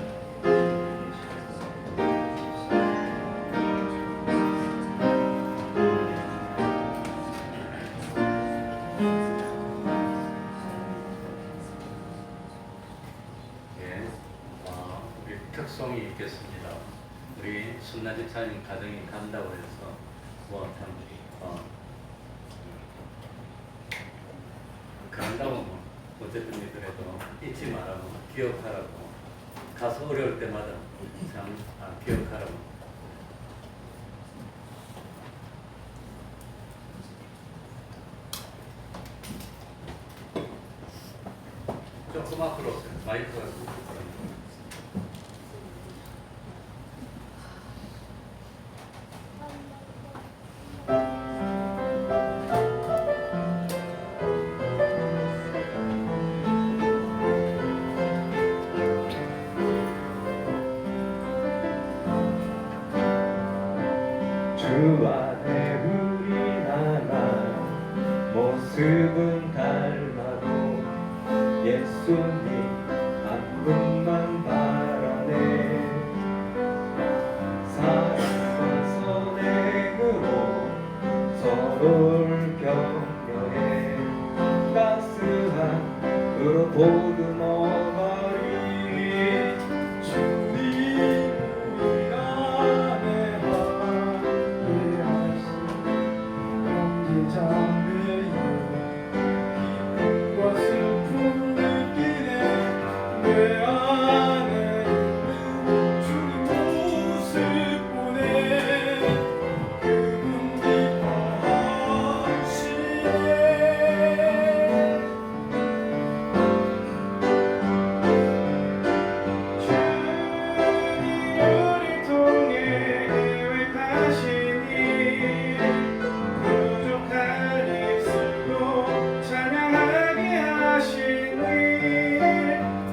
우리 특성이 있겠습니다. 우리 순나지 차님 가정이 간다고 해서 간다고 어쨌든 그래도 잊지 말라고 기억하라고 가서 어려울 때마다 참 기억하라고 조금 앞으로 오세요. 마이크가 주 안에 우리나라 모습은 달라도 예수님 한 분만 바라네. 사랑과 선행으로 서로를 격려해 따스한 으로 보듬어가리. 주님 우리 안에 함께하신 형제자매여 기쁨과 슬픔 느끼네. 내 안에 있는 주님 모습 보내. 그분 기뻐하시네. 우리를 통해 계획하시니 부족한 입술로 찬양하게 하시니.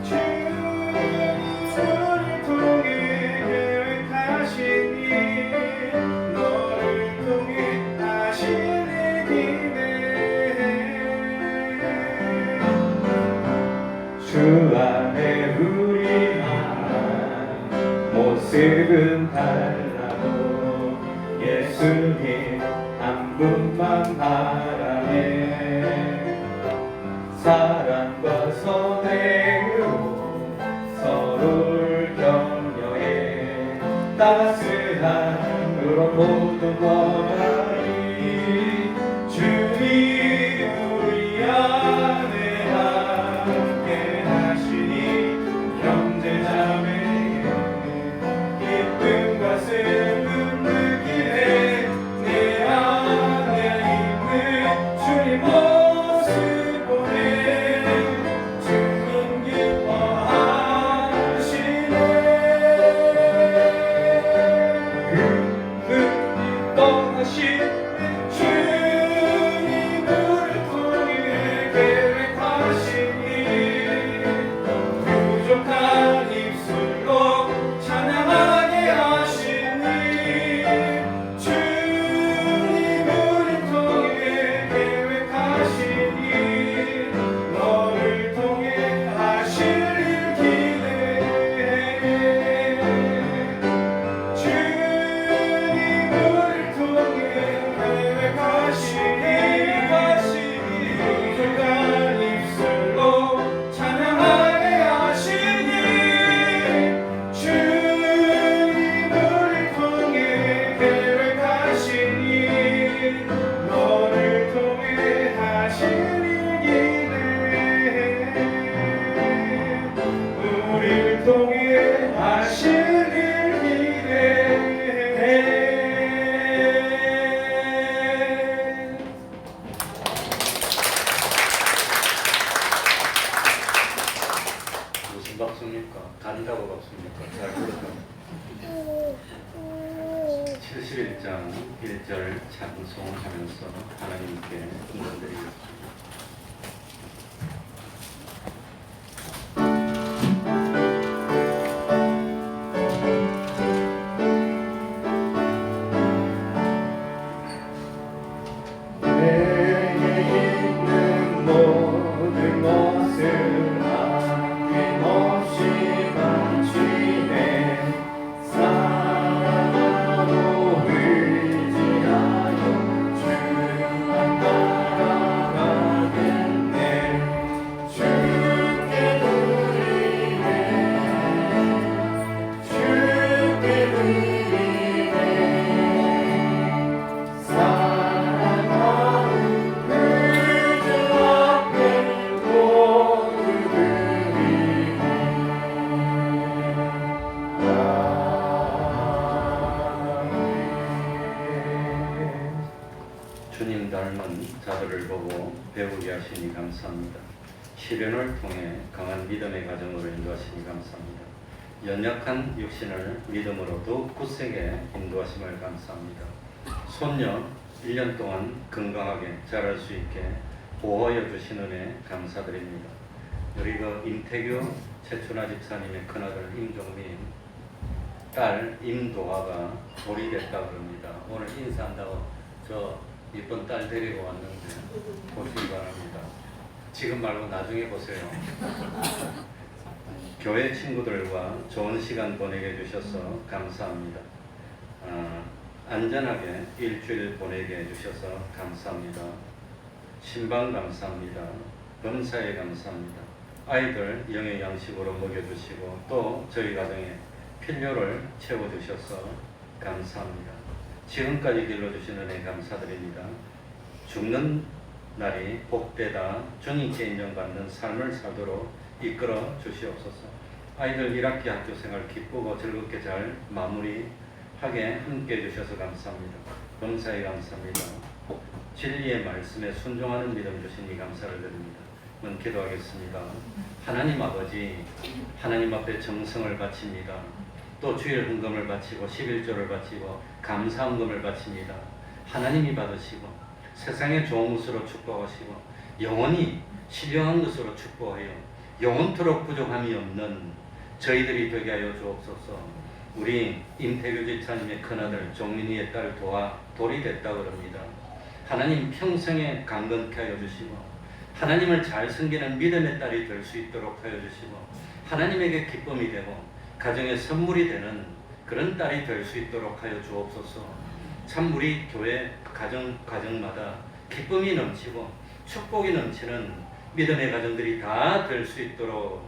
주님 우리를 통해 계획하시니 너를 통해 하시니 기대해. 주 안에 우리만 모습은 달라도 예수님 한 분만 바라네. 사랑과 선행으로 서로를 격려해 따스한 으로 보듬어가리. 주님 우리 안에 함께 하시니 형제자매의 기쁨과 슬픔 느끼네. 내 안에 있는 주님 모습 보내. 주님 기뻐하시네. 그분이 떠나신 주님을 통해 계획하시니 부족한 입술로 찬양하게 하시니. 주님을 통해 계획하시니 너를 통해 하실 일 기대해. 주님을 통해 계획하시니 부족한 입술로 찬양하게 하시니. 주님을 통해 계획하시니 너를 통해 하실 일 기대해. 우릴 통해 하실 일 기대해. 무슨 박수입니까? 간다고 박수입니까? 잘 부르다. 71장 1절 찬송하면서 하나님께 감사드리겠습니다. 내게 있는 모든 것을 아낌없이 바치네. 사랑으로 의지하여 주만 따라가겠네. 주께 드리네. 주께 드리네. 사랑하는 그주 앞에 모두 드리네. 주님 닮은 자들을 보고 배우게 하시니 감사합니다. 시련을 통해 강한 믿음의 가정으로 인도하시니 감사합니다. 연약한 육신을 믿음으로 더욱 굳세게 인도하심을 감사합니다. 손녀 1년 동안 건강하게 자랄 수 있게 보호하여 주신 은혜 감사드립니다. 우리 임태규 최춘아 집사님의 큰아들 임종민 딸 임도화가 돌이 됐다 그럽니다. 오늘 인사한다고 저 이쁜 딸 데리고 왔는데 보시기 바랍니다. 지금 말고 나중에 보세요. 교회 친구들과 좋은 시간 보내게 해주셔서 감사합니다. 안전하게 일주일 보내게 해주셔서 감사합니다. 신방 감사합니다. 범사에 감사합니다. 아이들 영의 양식으로 먹여주시고 또 저희 가정에 필요를 채워주셔서 감사합니다. 지금까지 길러주신 은혜 감사드립니다. 죽는 날이 복되다 주님께 인정받는 삶을 살도록 이끌어 주시옵소서. 아이들 1학기 학교생활 기쁘고 즐겁게 잘 마무리하게 함께 해주셔서 감사합니다. 범사에 감사합니다. 진리의 말씀에 순종하는 믿음 주시니 감사를 드립니다. 기도하겠습니다. 하나님 아버지, 하나님 앞에 정성을 바칩니다. 또 주일 헌금을 바치고 11조를 바치고 감사헌금을 바칩니다. 하나님이 받으시고 세상의 좋은 것으로 축복하시고 영원히 신령한 것으로 축복하여 영원토록 부족함이 없는 저희들이 되게 하여 주옵소서. 우리 임태규 집사님의 큰아들 종민이의 딸 도아 돌이 됐다 그럽니다. 하나님 평생에 강건케 하여 주시고 하나님을 잘 섬기는 믿음의 딸이 될 수 있도록 하여 주시고 하나님에게 기쁨이 되고 가정의 선물이 되는 그런 딸이 될 수 있도록 하여 주옵소서. 참 우리 교회 가정마다 기쁨이 넘치고 축복이 넘치는 믿음의 가정들이 다 될 수 있도록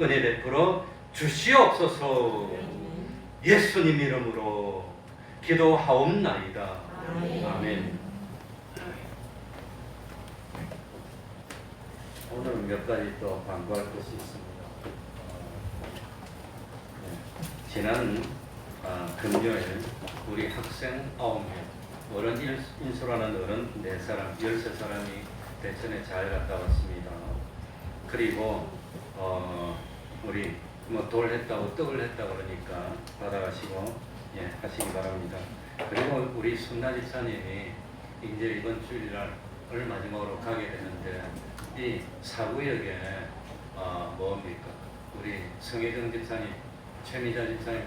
은혜 베풀어 주시옵소서. 예수님 이름으로 기도하옵나이다. 아멘. 오늘은 몇 가지 또 광고할 것이 있습니다. 지난 금요일 우리 학생 9명, 어른 인수라는 어른 4사람, 13사람이 대천에 잘 갔다 왔습니다. 그리고 우리 돌 했다고 떡을 했다 그러니까 받아가시고 하시기 바랍니다. 그리고 우리 순나 집사님이 이제 이번 주일날 을 마지막으로 가게 되는데 이 사구역에 뭡니까? 우리 성혜정 집사님, 최미자 집사님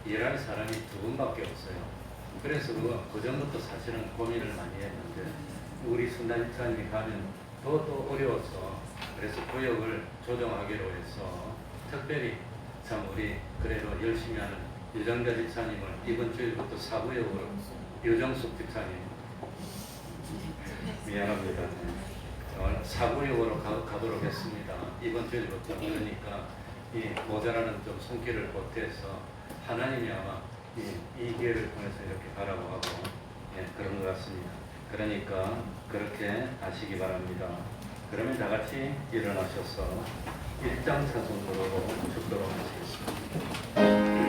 일할 사람이 2분밖에 없어요. 그래서 그 전부터 사실은 고민을 많이 했는데 우리 순나 집사님이 가면 더 어려워서 그래서 구역을 조정하기로 해서 특별히 참 우리 그래도 열심히 하는 유정자 집사님을 이번 주일부터 사구역으로 유정숙 집사님 미안합니다. 사구역으로 가도록 했습니다. 이번 주일부터. 그러니까 이 모자라는 좀 손길을 보태서 하나님이 아마 이 기회를 통해서 이렇게 가라고 하고 그런 것 같습니다. 그러니까 그렇게 하시기 바랍니다. 그러면 다 같이 일어나셔서 일장사순으로 죽도록 하시겠습니다.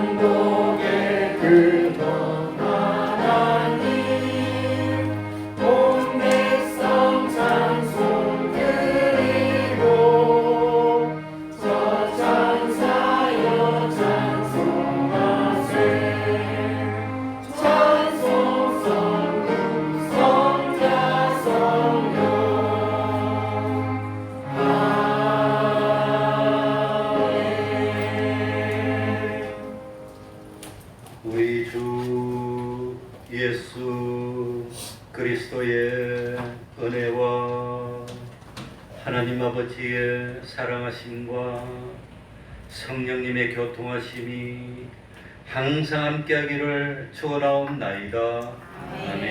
만국의 근원 하나님 온 백성 찬송 드리고 저 찬사여 찬송하세 찬송 성령 성자 성령 우리 주 예수 그리스도의 은혜와 하나님 아버지의 사랑하심과 성령님의 교통하심이 항상 함께하기를 축원하옵나이다. 아멘.